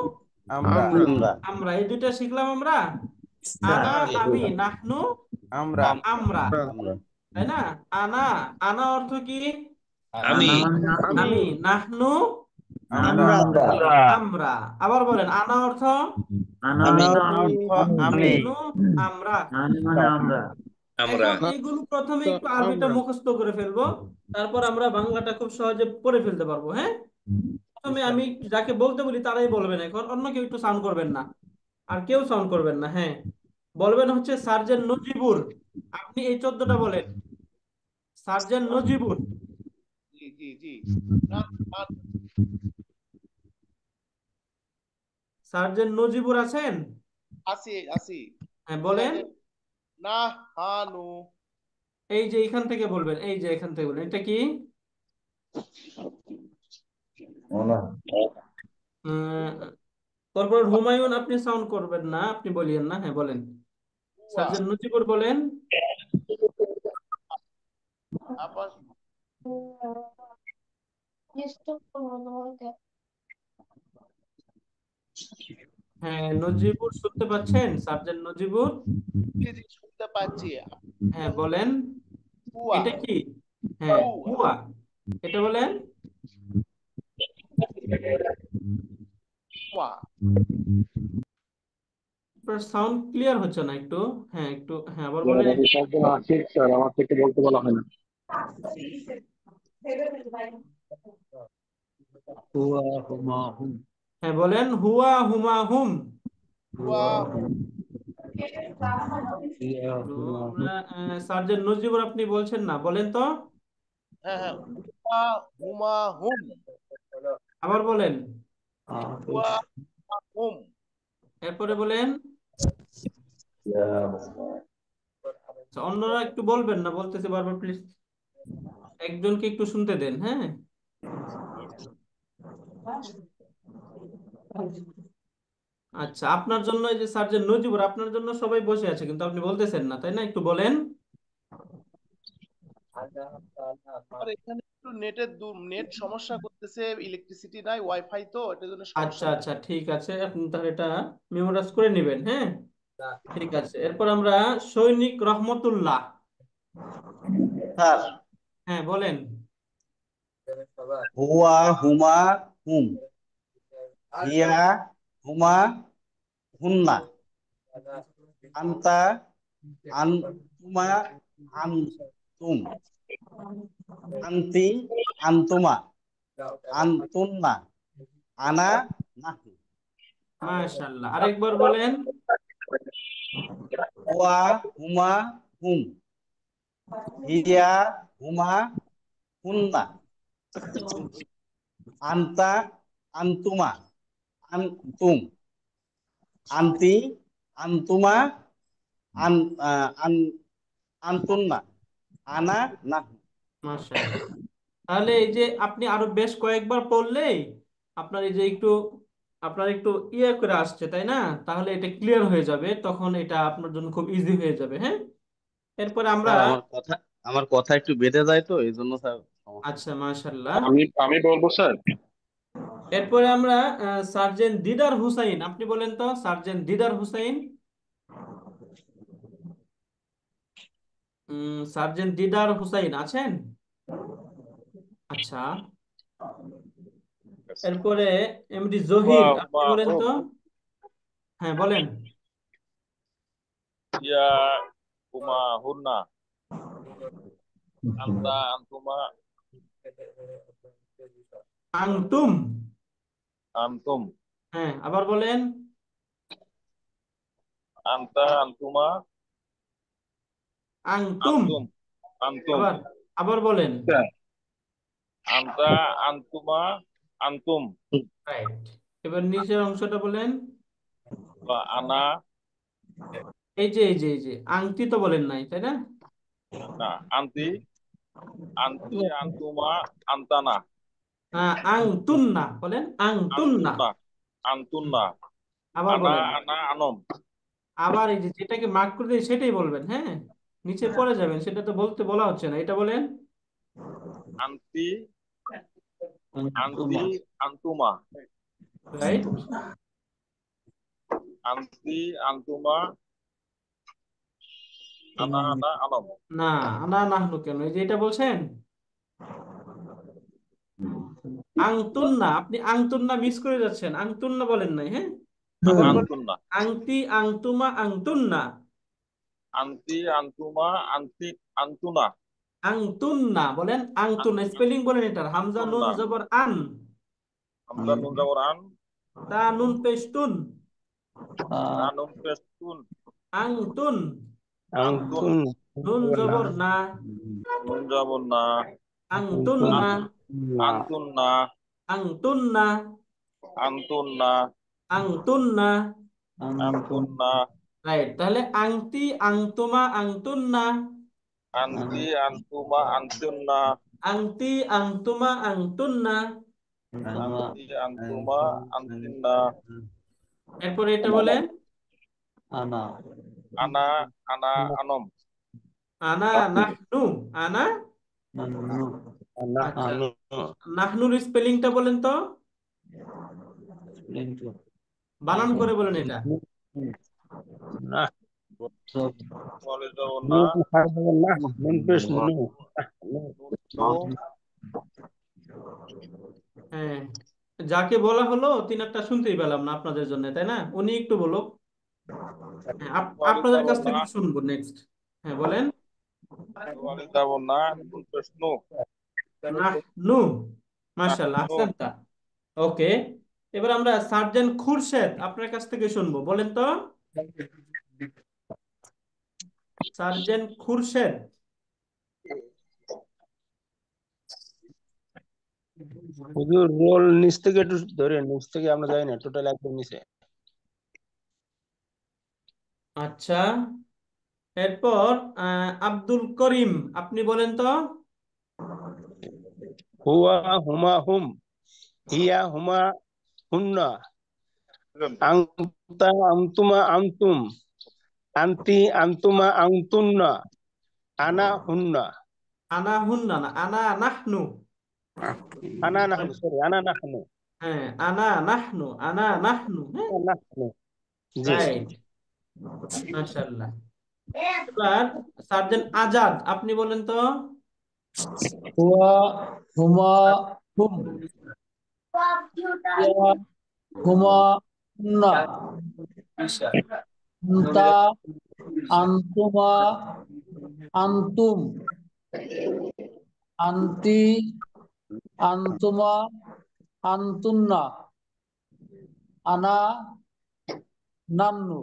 আমরা, আমরা, আমরা, এই দুইটা শিখলাম আমরা। স্যার আনা আমি, নাহনু আমরা, আমরা, আমরা, তাই না? আনা, আনা অর্থ কি? আনা মানে আমি। নাহনু আনা আমরা, আমরা আমরা, আমরা। আবার বলেন, আনা অর্থ আনা আমি, মানে আমি, নাহনু আমরা। আনা মানে আমরা এখন এগুলো প্রথমে একটু আরবিটা মুখস্থ করে ফেলবো, তারপর আমরা বাংলাটা খুব সহজে পড়ে ফেলতে পারবো, হ্যাঁ? প্রথমে আমি যাকে বলতে বলি তারাই বলবেন, এখন অন্য কেউ একটু সাউন্ড করবেন না, আর কেউ সাউন্ড করবেন না, হ্যাঁ? বলবেন হচ্ছে সার্জেন্ট নজিবুর। আপনি এই 14টা বলেন, সার্জেন্ট নজিবুর। জি জি জি। সার্জেন্ট নজিবুর আছেন? আসি আসি। হ্যাঁ বলেন। না হানু। এই যে এখান থেকে বলবেন, এই যে এখান থেকে বলবেন, এটা কি? উম, তারপর হুমায়ুন, আপনি সাউন্ড করবেন না, আপনি বলিয়েন না, হ্যাঁ বলেন। হুয়া। সার্জেন্ট নজিবুর বলেন। আবার হ্যাঁ, নজিবুর শুনতে পাচ্ছেন? সার্জেন্ট নজিবুর, জি জি শুনতে পাচ্ছি। হ্যাঁ বলেন। হুয়া এটা কি? হ্যাঁ, হুয়া হুয়া। এটা বলেন। হুয়া। আপনার সাউন্ড ক্লিয়ার হচ্ছে না একটু। হ্যাঁ একটু, হ্যাঁ আবার বলেন। স্যার আমার থেকে বলতে বলা হয় না হুয়া হুমা হুম হ্যাঁ বলেন, হুয়া হুমা হুম। হুয়া ইয়া হুমা হুম সার্জেন্ট নজিবুর, আপনি বলছেন না, বলেন তো। হ্যাঁ হ্যাঁ। হুয়া হুমা হুম। আবার বলেন। হুয়া হুম। এরপরে বলেন। আচ্ছা, অন্যরা একটু বলবেন না, বলতেছে বারবার, প্লিজ একজনকে একটু শুনতে দেন, হ্যাঁ? আচ্ছা, আপনার জন্য এই যে সার্জেন্ট নজিবুর, আপনার জন্য সবাই বসে আছে, কিন্তু আপনি বলতেছেন না, তাই না? একটু বলেন। আর এখানে একটু নেট সমস্যা করতেছে, ইলেকট্রিসিটি নাই, ওয়াইফাই তো এটার জন্য আচ্ছা সমস্যা আচ্ছা, ঠিক আছে, আপনি তাহলে এটা মেমোরাইজ করে নেবেন, হ্যাঁ? ঠিক আছে, এরপর আমরা সৈনিক রহমতুল্লাহ। স্যার, হ্যাঁ বলেন। হুয়া হুমা হুম, হিয়া হুমা হুন্না, আন্তা আনতুমা আনতুম, আনতি আনতুমা, আনতুন্না, আনা নাহনু। মাশাআল্লাহ, আরেকবার বলেন। হুয়া হুমা হুম, হিয়া হুমা হুন্না, আনতা আনতুমা আনতুম, আনতি আনতুমা আন আন আনতুন্না, আনা নাহনু। মাশাআল্লাহ। তাহলে এই যে আপনি আরো বেশ কয়েকবার পড়লেই আপনার এই যে আপনার একটু ইয়ে করে আসছে, তাই না? তাহলে এটা ক্লিয়ার হয়ে যাবে, তখন এটা আপনার জন্য খুব ইজি হয়ে যাবে। হ্যাঁ, এরপরে আমরা। স্যার আমার কথা একটু বেঁধে যায় তো এই জন্য স্যার সমস্যা আচ্ছা, হচ্ছে। মাশাআল্লাহ। আমি বলবো স্যার। এরপরে আমরা সার্জেন্ট দিদার হুসাইন, আপনি বলেন তো সার্জেন্ট দিদার হুসাইন। সার্জেন্ট দিদার হুসাইন আছেন? আচ্ছা। এরপরে এমডি হুয়া জহির, আপনি হুমা বলেন হুম, তো। হ্যাঁ, বলেন। হিয়া হুমা হুন্না, আনতা আনতুমা আংতুম। আনতুম, হ্যাঁ, আবার বলেন। আনতা আনতুমা আংতুম। আনতুম, আনতুম, আবার আবার বলেন। আনতা আনতুমা আনতুম, রাইট। এবার নিচের অংশটা বলেন। বা আনা এই যে আংটি তো বলেন নাই, তাই না? না, আনতি আনতি আনতুমা আনতানা, আংতুন্না বলেন, আংতুন্না। আনতুন্না আনতুন্না, আবার আনা বলেন। আনা আনম, আবার এই যে যেটাকে মার্ক করে দিয়ে সেটাই বলবেন। হ্যাঁ, নিচে পড়ে যাবেন, সেটা তো বলা হচ্ছে না, এটা বলেন। আনতি আনতি আনতুমা, রাইট। আনতি আনতুমা আনা আনা আনম। না, আনা নাহনু কেন, এই যে এটা বলছেন আংতুন্না, আপনি আংতুন্না মিস করে যাচ্ছেন, আংতুন্না বলেন নাই। হ্যাঁ, আবার বলেন। আনতুন্না, আংতি আংতুমা আংতুন্না। আনতি আনতুমা আনতি আনতুনা, আংতুন্না বলেন, আংতুন্না স্পেলিং বলেন এটার, হামজা নুন আনতুন্না, জবর আন, হামজা নুন জবর আন, তা নুন পেশতুন, তা নুন পেস্তুন, আংতুন, আনতুন, নুন জবর না, নুন জবর না, আংতুন্না, আনতুন্না, আংতুন্না, আনতুন্না, আংতুন্না। আনতুন্না, রাইট, তাহলে আংতি আংতুমা আংতুন্না, আনতি আনতুমা আনতুন্না, আংতি আংতুমা আংতুন্না। আনতি আনতুমা আনতিন্না, এরপরে এটা বলেন। আনা আনা আনম। আনা নাহনু, আনা। আচ্ছা, নাহনুর স্পেলিংটা বলেন তো, বানান করে বলেন এটা। বলে জবর না, নুন হ্যাঁ, যাকে বলা হলো তিনি একটা শুনতেই পেলাম না আপনাদের জন্য, তাই না? উনি একটু বলো। হ্যাঁ, বলে আপনাদের জবর কাছ না, থেকে শুনবো নেক্সট। হ্যাঁ, বলেন। বলে জবর না, নুন পেস্নু, নাহনু। মাশাআল্লাহ, নাহনু, আহসানতা। ওকে, এবার আমরা সার্জেন্ট খুরশেদ আপনার কাছ থেকে শুনবো, বলেন তো। সার্জেন্ট খুরশেদ। হুজুর রোল নিচ থেকে একটু ধরে, নিচ থেকে আমরা যাই না, টোটাল একদম নিচে। আচ্ছা, এরপর আব্দুল করিম, আপনি বলেন তো। হুয়া হুমা হুম, হিয়া হুমা হুন্না, আনতা আনতুমা আনতুম, আনতি আনতুমা আনতুন্না, আনা হুন্না। আনা হুন্না না, আনা নাহনু। আনা নাহনু, সরি, আনা নাহনু। হ্যাঁ, আনা নাহনু, আনা নাহনু। হ্যাঁ, আনা নাহনু, জি। রাইট। মাশাআল্লাহ। এবার সার্জেন্ট আজাদ, আপনি বলেন তো। হুয়া হুমা হুম, হিয়া হুমা হুন্না, আনতা আন্তুমা আন্তুম আন্তি আন্তুমা আন্তুন্না আনা নান্নু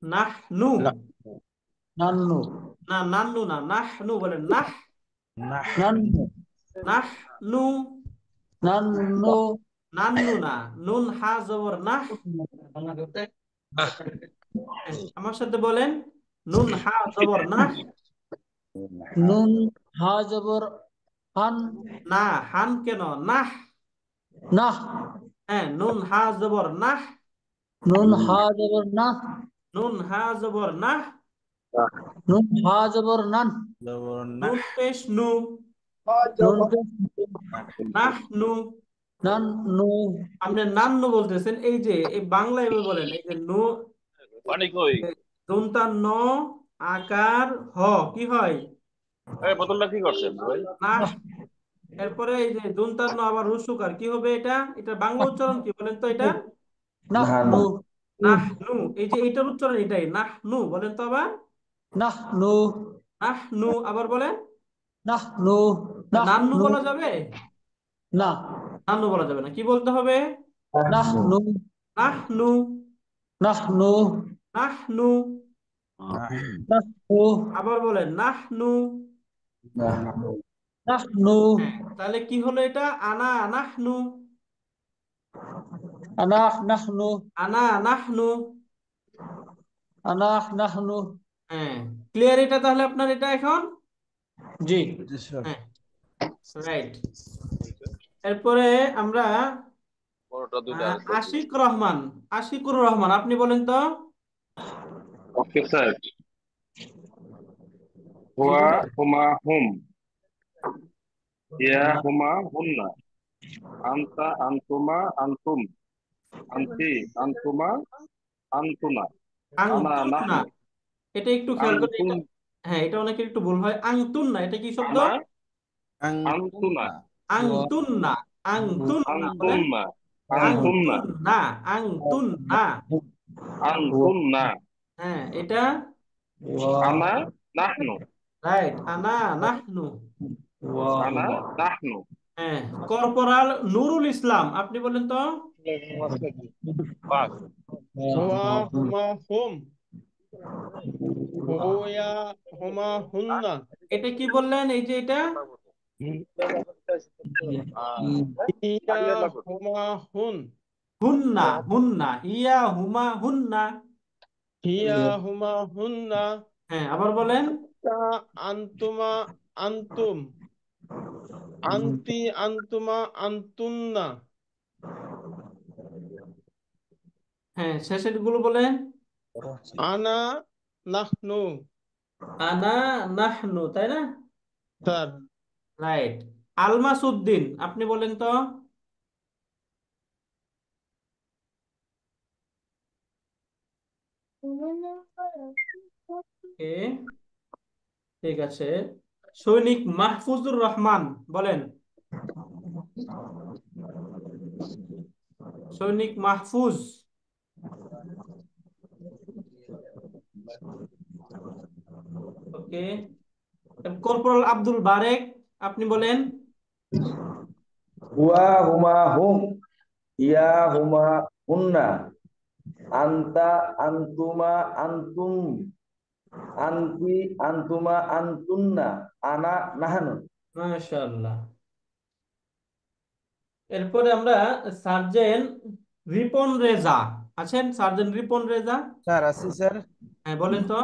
নাহনু, নান্নু না নান্নু না, নাহনু বলেন, নান্নু নাহনু, নান্নু নান্নু না, নুন হা জবর নাহ। আমার সাথে বলেন, নুন হা জবর নাহ, নুন হা জবর হান না হান কেন, নাহ। নাহ হ্যাঁ, নুন হা জবর নাহ, নুন হা জবর নাহ নুন হা জবর নাহ, নুন হা জবর নান নুন পেশ নু, নুন পেশ নাহনু। নান্নু আপনি নান্নু বলতেছেন, এই যে এই বাংলায় এভাবে বলেন, এই যে নু, পানি কই? দন্তা ন আকার হ কি হয়, এই বোতলটা কি করছেন ভাই? নাহ। এরপরে এই যে দন্তা ন আবার রুসুকার কি হবে, এটা এটা বাংলা উচ্চারণ কি বলেন তো, এটা নাহনু নাহনু। এই যে এটার উচ্চারণ এটাই, নাহনু বলেন তো আবার, নাহনু নাহনু আবার বলেন। নাহনু নান্নু নাহনু বলা যাবে? না নান্নু বলা যাবে না, কি বলতে হবে, নাহনু নাহনু, নাহনু নাহনু। নাহনু আবার বলেন, নাহনু। নাহনু হ্যাঁ, তাহলে কি হলো এটা, আনা নাহনু, আনা নাহনু আনা নাহনু। আনা নাহনু হ্যাঁ, ক্লিয়ার এটা তাহলে আপনার এটা এখন? জি হ্যাঁ, রাইট। এরপরে আমরা বড়টা দুইটা আছে। আশিক রহমান, আশিকুর রহমান, আপনি বলেন তো। Okay sir. জি হুয়া বলেন। হুমা হুম, ইয়া হুমা হুন্না, আনতা আনতুমা আনতুম, আনতি আনতুমা আনতুনা, আনা আংতুন না, নাহনু, এটা একটু খেয়াল করে, আনতুম এটা হ্যাঁ, এটা অনেকের একটু ভুল হয়। আংতুন না, এটা কি শব্দ? আনা আনতুনা, আংতুন না, আংতুন না বলেন, আনতুমনা, আনতুমনা, আংতুন না, আংতুন না। আনতুমনা, হ্যাঁ, এটা আনা নাহনু, রাইট, আনা নাহনু। আনা নাহনু। হ্যাঁ, কর্পোরাল নুরুল ইসলাম, আপনি বলেন তো। পাক। হুয়া হুমা হুম, হুয়া হুমা হুন্না, এটা কি বললেন, এই যে এটা হিয়া হুমা হুন, হুন্না, হুন্না, ইয়া হুমা হুন্না। হিয়া হুমা হুন্না, হ্যাঁ, আবার বলেন। তা আন্তুমা আন্তুম, আন্তি আন্তুমা আন্তুন্না, হ্যাঁ, শেষের গুলো বলেন। আনা নাহনু। আনা নাহনু, তাই না? Sir right. আলমাস উদ্দিন, আপনি বলেন তো। কে, ঠিক আছে। সৈনিক মাহফুজুর রহমান, বলেন। সৈনিক মাহফুজ, ওকে। কর্পোরাল আব্দুল বারেক, আপনি বলেন। হুয়া হুমা হুম, ইয়া হুমা হুন্না, আনতা আনতুমা আনতুম, আনতি আনতুমা আনতুন্না, আনা নাহানু। মাশাআল্লাহ। এরপরে আমরা সার্জেন্ট রিপন রেজা আছেন, সার্জেন্ট রিপন রেজা। স্যার আছি স্যার। হ্যাঁ, বলেন তো।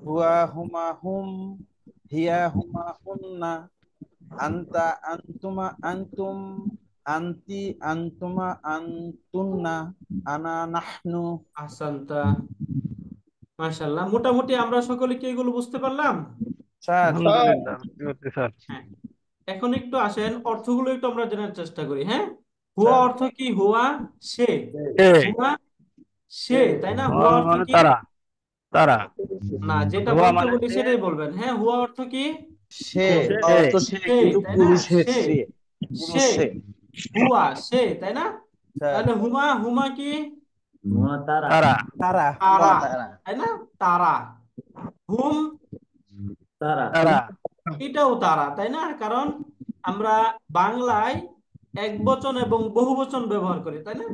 হুয়া হুমা হুম, হিয়া হুমা হুন্না, আনতা আনতুমা আনতুম, আনতি আনতুমা আনতুন্না, আনা নাহনু। আহসানতা, মাশাআল্লাহ। মোটামুটি আমরা সকলে কি এগুলো বুঝতে পারলাম? স্যার আলহামদুলিল্লাহ, স্যার। হ্যাঁ, এখন একটু আসেন অর্থগুলো একটু আমরা জানার চেষ্টা করি। হ্যাঁ, হুয়া অর্থ কি? হুয়া সে, হুয়া সে, তাই না? হুয়া অর্থ মানে কি? তারা, তারা। না, যেটা হুয়া বলতে মানে বলি সে, সেটাই বলবেন। হ্যাঁ, হুয়া অর্থ কি? সে সে। অর্থ সে, সে, কিন্তু তাই না? পুরুষের সে, সে, সে, পুরুষ সে। হুয়া সে, তাই না? স্যার তাহলে হুমা, হুমা কি? তারা তারা তারা তারা, তারা তাই না? তারা। হুম, তারা তারা এটাও তারা, তাই না? কারণ আমরা বাংলায় একবচন এবং বহুবচন ব্যবহার করি, তাই না?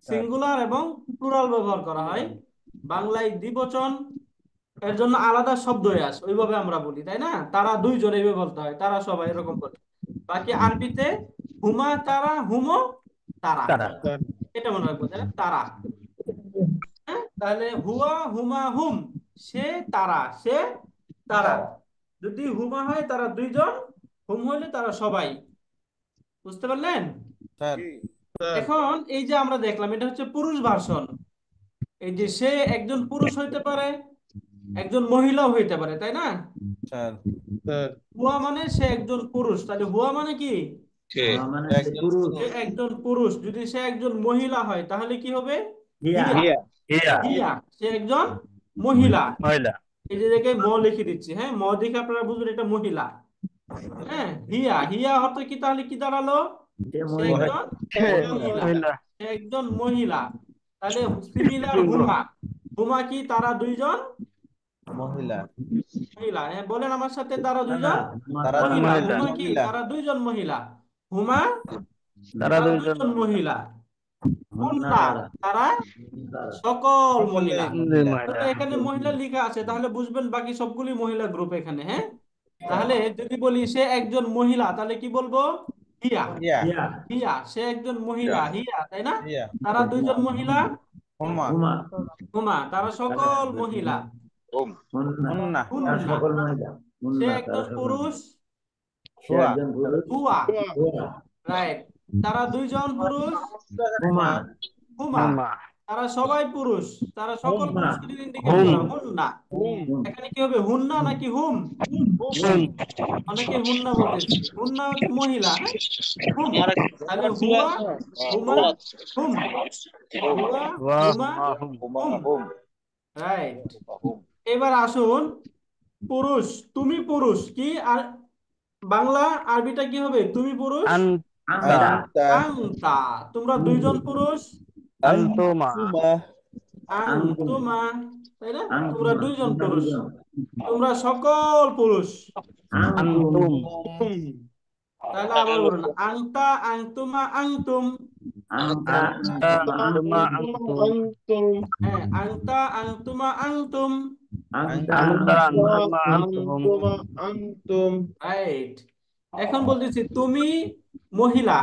সিঙ্গুলার এবং প্লুরাল ব্যবহার করা হয়। বাংলায় দ্বিবচন এর জন্য আলাদা শব্দ আছে, ওইভাবে আমরা বলি, তাই না? তারা দুইজন এইভাবে বলতে হয়, তারা সবাই এরকম বলে। বাকি আরবিতে হুমা তারা, হুমো তারা, তারা এটা মনে রাখবো, তাই না? তারা। হ্যাঁ, তাহলে হুয়া, হুমা, হুম, সে, তারা, সে, তারা। যদি হুমা হয় তারা দুইজন, হুম হইলে তারা সবাই। বুঝতে পারলেন? স্যার এখন এই যে আমরা দেখলাম, এটা হচ্ছে পুরুষ ভার্সন। এই যে সে একজন পুরুষ হইতে পারে, একজন মহিলাও হইতে পারে, তাই না? স্যার হুয়া মানে সে একজন পুরুষ, তাহলে হুয়া মানে কি? মানে সে একজন পুরুষ। সে একজন পুরুষ। যদি সে একজন মহিলা হয় তাহলে কি হবে? হিয়া হিয়া। হিয়া হিয়া, সে একজন মহিলা। মহিলা এই যে জায়গায় ম লিখে দিচ্ছি, হ্যাঁ, ম দেখে আপনারা বুঝবেন এটা মহিলা। হ্যাঁ, হিয়া, হিয়া অর্থ কি? তাহলে কি দাঁড়ালো? সে সে মহিলা। একজন মহিলা। মহিলা সে একজন মহিলা। তাহলে সিমিলার হুমা, হুমা কি? তারা দুইজন মহিলা মহিলা। হ্যাঁ, বলেন আমার সাথে, তারা না না দুইজন তারা মহিলা। মহিলা হুমা কি? মহিলা তারা দুইজন মহিলা। হুমা তারা তারা দুইজন দুইজন মহিলা। না হুন্না তারা তারা তারা সকল সকলে মহিলা। মহিলা মহিলা তাহলে এখানে মহিলা লেখা আছে, তাহলে বুঝবেন বাকি সবগুলি মহিলা গ্রুপ এখানে। হ্যাঁ, তাহলে যদি বলি সে একজন মহিলা, তাহলে কি বলবো? হিয়া। ইয়া হিয়া হিয়া, সে একজন মহিলা, হিয়া, তাই না? ইয়া তারা দুইজন মহিলা। হুমা হুমা হুমা, তারা সকল মহিলা। হুন্না হুন্না তারা হুন্না, সকল মহিলা। সে হুন্না তারা একজন সকল পুরুষ। সে হুয়া একজন পুরুষ। হুয়া, হুয়া রাইট। তারা দুইজন পুরুষ। হুমা হুমা, হুমা তারা সবাই পুরুষ। তারা সকল হুমা পুরুষকে ইন্ডিকেট হুম করা, হুন্না। হুম এখানে কি হবে? হুন্না নাকি হুম? হুম অনেকে হুন্না বলতেছে, হুন্না হচ্ছে মহিলা। হ্যাঁ, হুম। তাহলে হুয়া, হুমা, হুম। হুয়া, ওয়া হুমা, হুমা হুম হুম, রাইট। এবার আসুন, পুরুষ, তুমি পুরুষ কি? আর বাংলা আরবিটা কি হবে? তুমি পুরুষ, আনতা আন্তা আন্তা আংতা। তোমরা দুইজন পুরুষ, আনতুমা আন্তুমা আঙ্কুম আংতুমা, তাই না? তোমরা আঙ্কুমা দুইজন তোমরা পুরুষ, দুজন। তোমরা সকল পুরুষ। আঙ্কুম আনতুম তাহলে আবার বলুন, আংতা, আংতুমা, আংতুম। আংতা আনতা আঙ্কুমা আনতুমা আঙ্কুম আনতুম হ্যাঁ, আংতা, আংতুমা, আংতুম। আংতা আনতা আঙ্কুমা আনতুমা আনতুম রাইট। এখন বলতেছি তুমি মহিলা,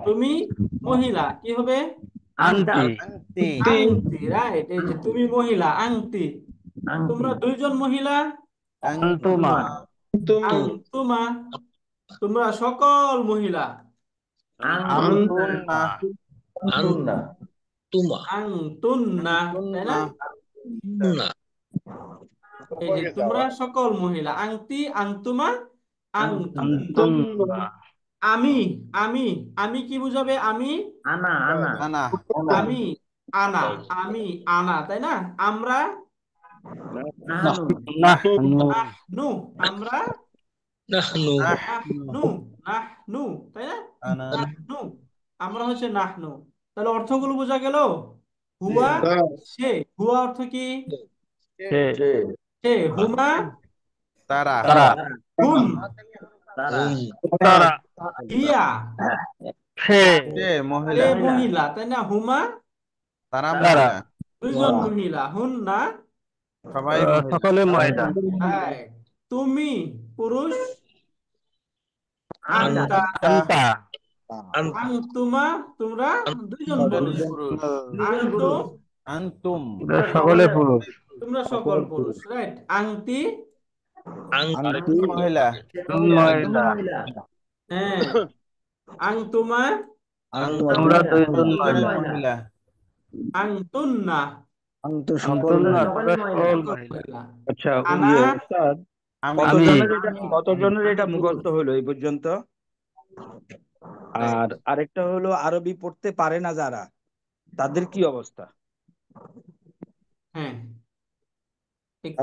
তুমি মহিলা কি হবে? আংতা আন্তি আন্তি আংটি, রাইট। এই যে তুমি মহিলা, আংটি। আংটি তোমরা দুইজন মহিলা, আনতুমা আন্তুমা আংতুমা। তোমরা সকল মহিলা, আন্তুন্না আন্তুন্না আংতুন্না, তাই না? আন্তুন্না এই যে তোমরা সকল মহিলা, আংতি, আংতুমা, আংতুন্না। আনতুমা আমি, আমি, আমি কি বুঝাবে? আমি, আনা আনা আনা আমি, আনা, আমি, আনা, তাই না? আমরা, নাহানু নাহনু নাহনু, আমরা, নাহনু নাহনু, নাহনু, তাই না? আনা নাহনু, আমরা হচ্ছে নাহনু। তাহলে অর্থগুলো বোঝা গেল? জি হুয়া, সে। হুয়া অর্থ কি? সে সে। হুমা, তারা তারা হুম। তারা তারা হিয়া, সে সে সে মহিলা মহিলা, তাই না? হুমা, তারা তারা মহিলা দুইজন মহিলা। হুন্না, সবাই মহিলা সকলে মহিলা right. তুমি পুরুষ, আংতা আংতা, আনতা আংতুমা, তোমরা দুইজন পুরুষ, দুজন পুরুষ দুজন আংতুম, পুরুষ আন্তুম সকলে পুরুষ তোমরা সকল পুরুষ, রাইট। আংতি, আন্তি মহিলা তুমি মহিলা মহিলা হ্যাঁ। আংতুমা, তোমরা দুইজন দুজন মহিলা মহিলা মহিলা আংতুন্না, আনতুন্না সকলে তোমরা মহিলা সকল সকল মহিলা মহিলা। আচ্ছা আনা, ওস্তাদ আমি আমি কতজনের এটা আমি মুখস্থ হলো এই পর্যন্ত? right. আর আরেকটা হলো আরবি পড়তে পারে না যারা, তাদের কি অবস্থা? হ্যাঁ,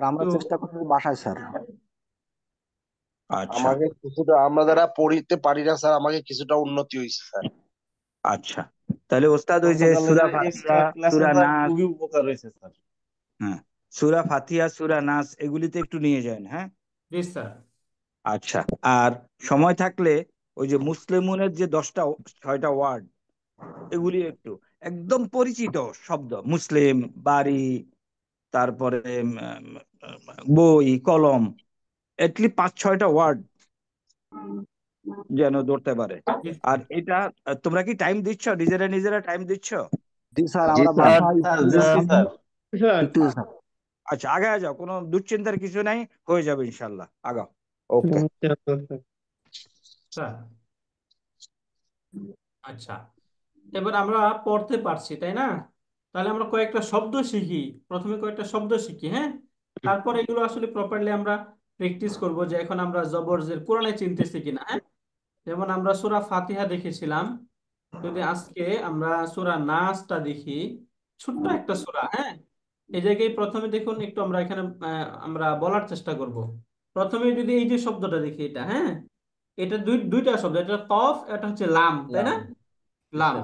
আমরা একটু চেষ্টা করছি বাসায় স্যার। আচ্ছা আমাকে কিছুটা, আমরা যারা পড়িতে পারি না স্যার, আমাকে কিছুটা উন্নতি হয়েছে স্যার। আচ্ছা তাহলে ওস্তাদ ওই যে সূরা ফাতিহা, এক্সট্রা ক্লাসে সূরা স্যার নাস, খুবই উপকার হয়েছে স্যার। হ্যাঁ সূরা ফাতিহা, সূরা নাস এগুলিতে একটু নিয়ে যান। হ্যাঁ জি স্যার। আচ্ছা, আর সময় থাকলে ওই যে মুসলিমুনের যে 6টা ওয়ার্ড এগুলি একটু একদম পরিচিত শব্দ, মুসলিম, বাড়ি, তারপরে বই, কলম, এটলি 5-6টা ওয়ার্ড যেন ধরতে পারে। আর এটা তোমরা কি টাইম দিচ্ছ, নিজেরা টাইম দিচ্ছ? জি স্যার, জি আমরা স্যার, বাসায় দিচ্ছি স্যার। একটু স্যার। আচ্ছা আগে যাও, কোনো দুশ্চিন্তার কিছু নাই, হয়ে যাবে ইনশাল্লাহ, আগাও। ওকে স্যার আচ্ছা, এবার আমরা পড়তে পারছি তাই না? তাহলে আমরা কয়েকটা শব্দ শিখি, প্রথমে কয়েকটা শব্দ শিখি, হ্যাঁ, তারপর এগুলো আসলে প্রপারলি আমরা প্র্যাকটিস করব যে এখন আমরা জবর জের কোরআনে চিনতেছি কিনা। হ্যাঁ, যেমন আমরা সূরা ফাতিহা দেখেছিলাম, যদি আজকে আমরা সূরা নাসটা দেখি, ছোট্ট একটা সূরা। হ্যাঁ, এই জায়গায় প্রথমে দেখুন একটু আমরা এখানে আমরা বলার চেষ্টা করব। প্রথমে যদি এই যে শব্দটা দেখি, এটা হ্যাঁ, এটা দুইটা শব্দ, এটা কফ, এটা হচ্ছে লাম, তাই না? লাম।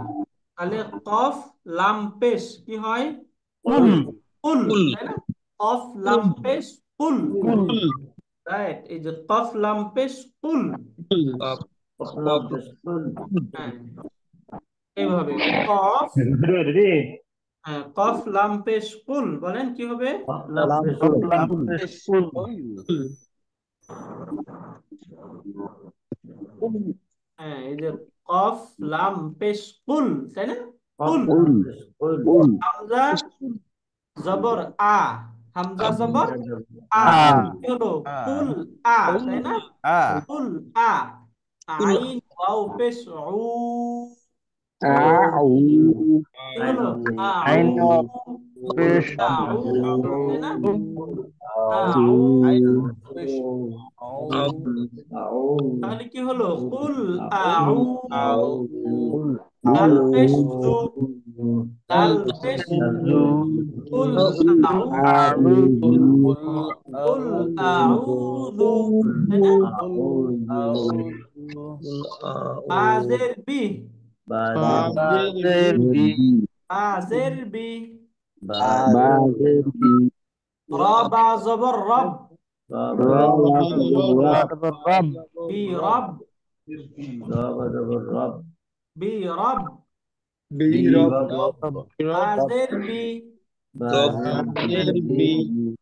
তাহলে কফ লাম পেশ কি হয়? কুল, তাই না? কফ লাম পেশ কুল, রাইট। এই যে কফ লাম পেশ কুল, হ্যাঁ এইভাবে কফ, হ্যাঁ কফ লাম পেশ কুল, বলেন কি হবে? হ্যাঁ এই যে কফ লাম পেশ কুল, তাই না? কুল, হামজা জবর আ, হামজা জবর আ, কি হলো? কুল আ, তাই না? কুল আ। আইন ওয়াও পেশ উ, কি হলো? আউ, আউ, তাই না? আউ, তাহলে কি হলো? কুল আউ, দাল পেশ জু, দাল পেশ কুল আউ, কুল আউযু, তাই না? বাজের বি, বাজের বি, রবা জবর রব, বি রব, বি রব, বাজের বি,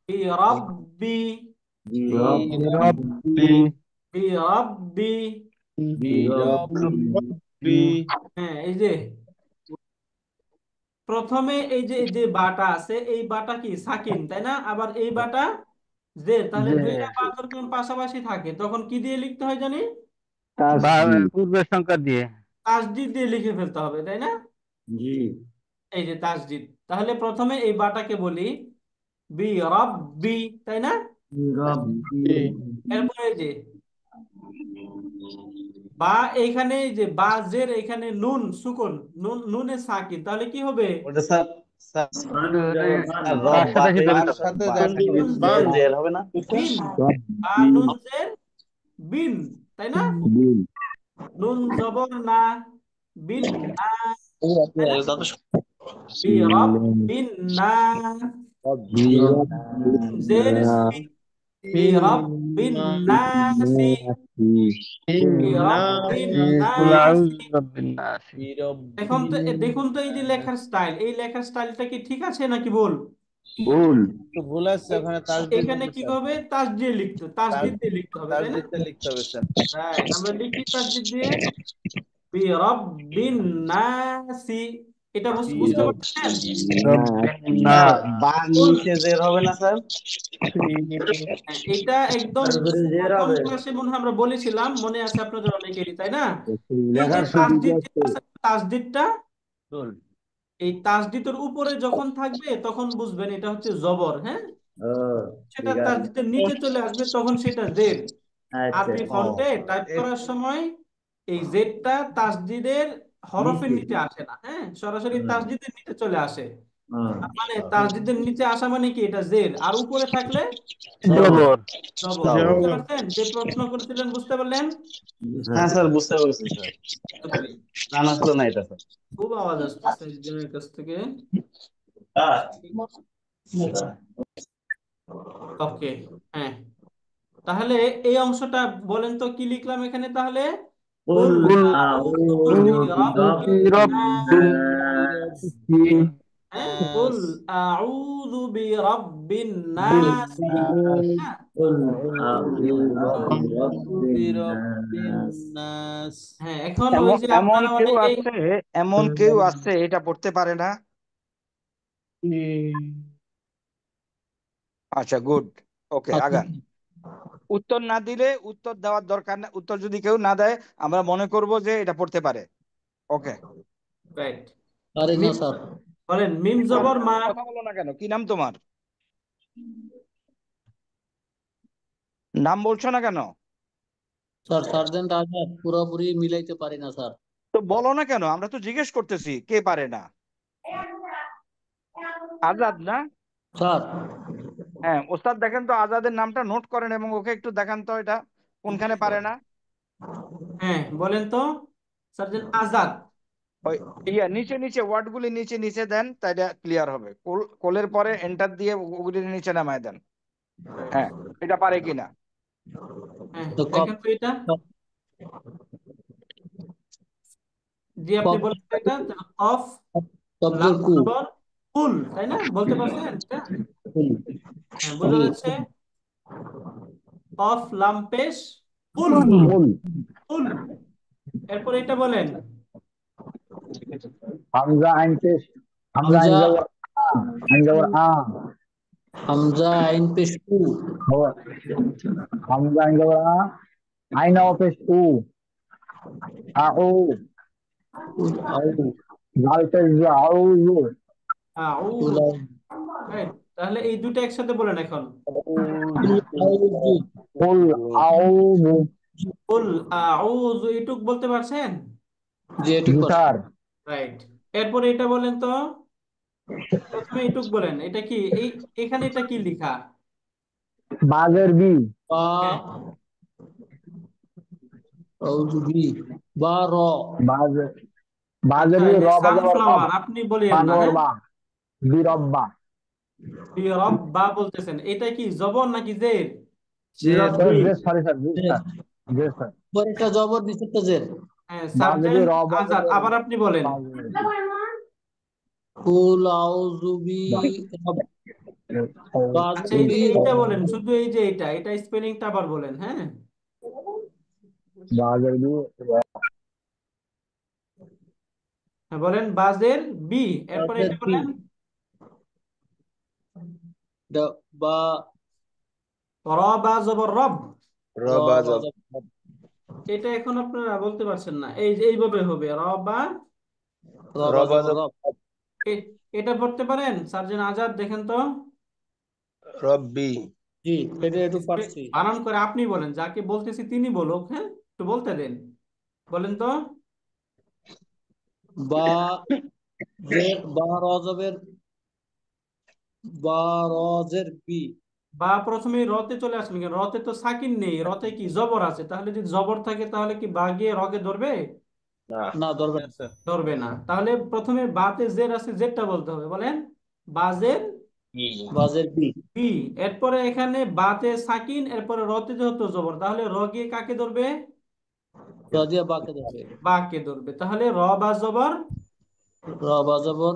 বি রব্বি, বি রব্বি। হ্যাঁ এই যে প্রথমে এই যে বাটা আছে, এই বাটা কি সাকিন, তাই না? আবার এই বাটা জের, তাহলে দুইটা বা যখন পাশাপাশি থাকে তখন কি দিয়ে লিখতে হয় জানি? পূর্বের সংখ্যা দিয়ে। তাসদিদ দিয়ে লিখে ফেলতে হবে, তাই না? জি। এই যে তাসদিদ, তাহলে প্রথমে এই বাটাকে বলি বি রব্বি, তাই না? এরপরে এই যে বা, এইখানে এই যে বা জের, এখানে নুন সুকুন, নুনে সাকিন, তাহলে কি হবে? ওটা স্যার জের হবে না? বিন, বা নুন জের বিন, তাই না? নুন জবর না, বিন না, বি রব্বিন নাস, জের বি, বি রব্বিন নাসি, বি রব্বিন নাসি। দেখুন তো এই যে লেখার স্টাইল, এই লেখার স্টাইলটা কি ঠিক আছে নাকি ভুল? ভুল আছে, ওখানে এখানে কি হবে? তাসদিদ দিয়ে লিখতে হবে, তাই না? লিখতে হবে স্যার। রাইট, আমরা লিখি তাসদিদ দিয়ে বি রব্বিন নাসি। এটা বুঝতে পারছেন? জের হবে না স্যার? এটা একদম প্রথম ক্লাসে মনে হয় আমরা বলেছিলাম, মনে আছে আপনাদের অনেকেরই, তাই না? এই যে তাসদিদটা, এই তাসদিদের উপরে যখন থাকবে তখন বুঝবেন এটা হচ্ছে জবর। হ্যাঁ, সেটা তাসদিদের নিচে চলে আসবে তখন সেটা জের। আরবি ফন্টে টাইপ করার সময় এই জেডটা তাসদিদের হরফের নিচে আসে না, হ্যাঁ, সরাসরি তাসদিদের নিচে চলে আসে। মানে তাসদিদের নিচে আসা মানে কি, এটা জের, আর উপরে থাকলে জবর জবর বুঝতে পারছেন? যে প্রশ্ন করেছিলেন বুঝতে পারলেন? হ্যাঁ স্যার, বুঝতে পারছি স্যার। ওকে, জানা ছিল না এটা স্যার। খুব আওয়াজ আসতেছে একজনের কাছ থেকে। ওকে, হ্যাঁ, তাহলে এই অংশটা বলেন তো কি লিখলাম এখানে তাহলে? কুল কুল আউযু আউযু বিরাব্বিন নাস। বিরাব্বিন হ্যাঁ, কুল আউযু বিরাব্বিন নাস। হ্যাঁ, কুল আউযু নাস। হ্যাঁ, এখন ওই এমন যে এমন আপনারা কেউ অনেকেই আছে, এমন কেউ আছে এটা পড়তে পারে না? আচ্ছা, গুড, ওকে, আগান। উত্তর না দিলে উত্তর দেওয়ার দরকার না, উত্তর যদি কেউ না দেয় আমরা মনে করব যে এটা পড়তে পারে। ওকে, রাইট। পারি না স্যার। বলেন মিম কি নাম জবর তোমার? মা। কথা বলো না কেন? কি নাম তোমার? নাম বলছো না কেন? স্যার সার্জেন্ট আজাদ পুরোপুরি মিলাইতে পারি না স্যার। তো বলো না কেন? আমরা তো জিজ্ঞেস করতেছি কে পারে না। আজাদ না? স্যার হ্যাঁ, ওস্তাদ দেখেন তো আজাদের নামটা নোট করেন এবং ওকে একটু দেখান তো এটা কোনখানে পারে না। হ্যাঁ, বলেন তো সার্জেন্ট আজাদ। ওই নিচে নিচে ওয়ার্ড গুলি নিচে নিচে দেন, তাইলে ক্লিয়ার হবে। কোলের পরে এন্টার দিয়ে ওগুলি নিচে নামায় দেন। হ্যাঁ, এটা পারে কিনা। হ্যাঁ, তো দেখেন তো এটা। জি, আপনি বলেন তো এটা। কফ লাম কু জবর কুল, তাই না? বলতে পারছেন এটা? হ্যাঁ, বোঝা যাচ্ছে। কফ লাম পেশ কুল, কুল। এরপর এটা বলেন। হামজা আইন পেশ, হামজা আইন হামজা জবর আইন জবর হামজা আইন পেশ কু হামজা আইন জবর আইন ও পেশ উ আউ আউ জাল পেশ আউযু আউযু। রাইট, তাহলে এই দুটো একসাথে বলেন এখন। আউযু কুল আউযু। কুল আউযু, এটুক বলতে পারছেন? জি এটুক জি পারছি। স্যার। রাইট, এরপরে এটা বলেন তো। প্রথমে এটুক বলেন, এটা কি এই এখানে এটা কি লেখা? বাজের বি। বা হ্যাঁ, আউযু বি বা র বাজের বাজের আচ্ছা, বি এই যে র বাজর রব সানফ্লাওয়ার আপনি বলিয়েন বা না, জবর হ্যাঁ? বা বিরব্বা। বিরব্বা বলতেছেন, এটা কি জবর নাকি জের? সরি স্যার, জি স্যার, জি স্যার। পরেরটা জবর নিচেরটা জের। হ্যাঁ, বাজের বি সার্জেন্ট র বাজর আজাদ, আবার আপনি বলেন। কুল আউযু বি আচ্ছা, বাজু এই যে বি এইটা বলেন, শুধু এই যে এটা স্পেলিংটা আবার বলেন, হ্যাঁ? বাজের বি হ্যাঁ, বলেন বাজের বি, এরপরে বাজের এটা বি বলেন। বা র বা জবর রব। র বা জবর। এটা এখন আপনারা বলতে পারছেন না, এই যে এইভাবে হবে র বা। র বা জবর রব। এটা পড়তে পারেন সার্জেন্ট আজাদ? দেখেন তো। রব্বি। জি এটা একটু পারছি। বানান করে আপনি বলেন, যাকে বলতেছি তিনি বলুক, হ্যাঁ, একটু বলতে দেন। বলেন তো। বা জের বা র জবর বা র জের বি। বা প্রথমে রতে চলে আসেন কেন? রতে তো সাকিন নেই, রতে কি জবর আছে? তাহলে যদি জবর থাকে তাহলে কি বা গিয়ে রকে ধরবে? না ধরবে না। ধরবে না। তাহলে প্রথমে বাতে জের আছে, জেরটা বলতে হবে। বলেন বাজের বাজের বি বি। এরপরে এখানে বাতে সাকিন, এরপরে রতে যেহেতু জবর, তাহলে র গিয়ে কাকে ধরবে? র দিয়ে বাকে ধরবে। বাকে ধরবে। তাহলে র বা জবর র বা জবর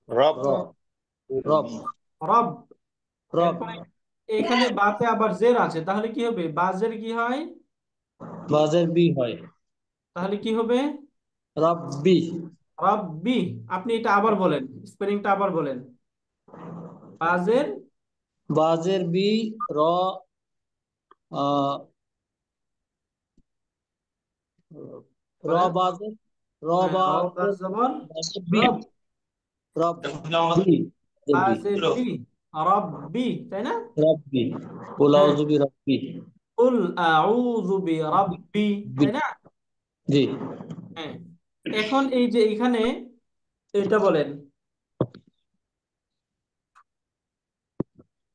রব। র রব রব। রব এরপরে এখানে বাতে আবার জের আছে, তাহলে কি হবে? বাজের কি হয়? বাজের বি হয় তাহলে কি হবে? রব্বি। রব্বি। আপনি এটা আবার বলেন, স্পেলিংটা আবার বলেন। বাজের বাজের বি র আহ, র বলেন। বাজের র হ্যাঁ, র বা বাজের জবর বাজের বি রব। রব বি বাজের বি রব্বি, তাই না? রব্বি কুল হ্যাঁ, আউযু বি রব্বি। কুল আউযু বিরাব্বি, তাই না? জি হ্যাঁ, এখন এই যে এখানে এটা বলেন।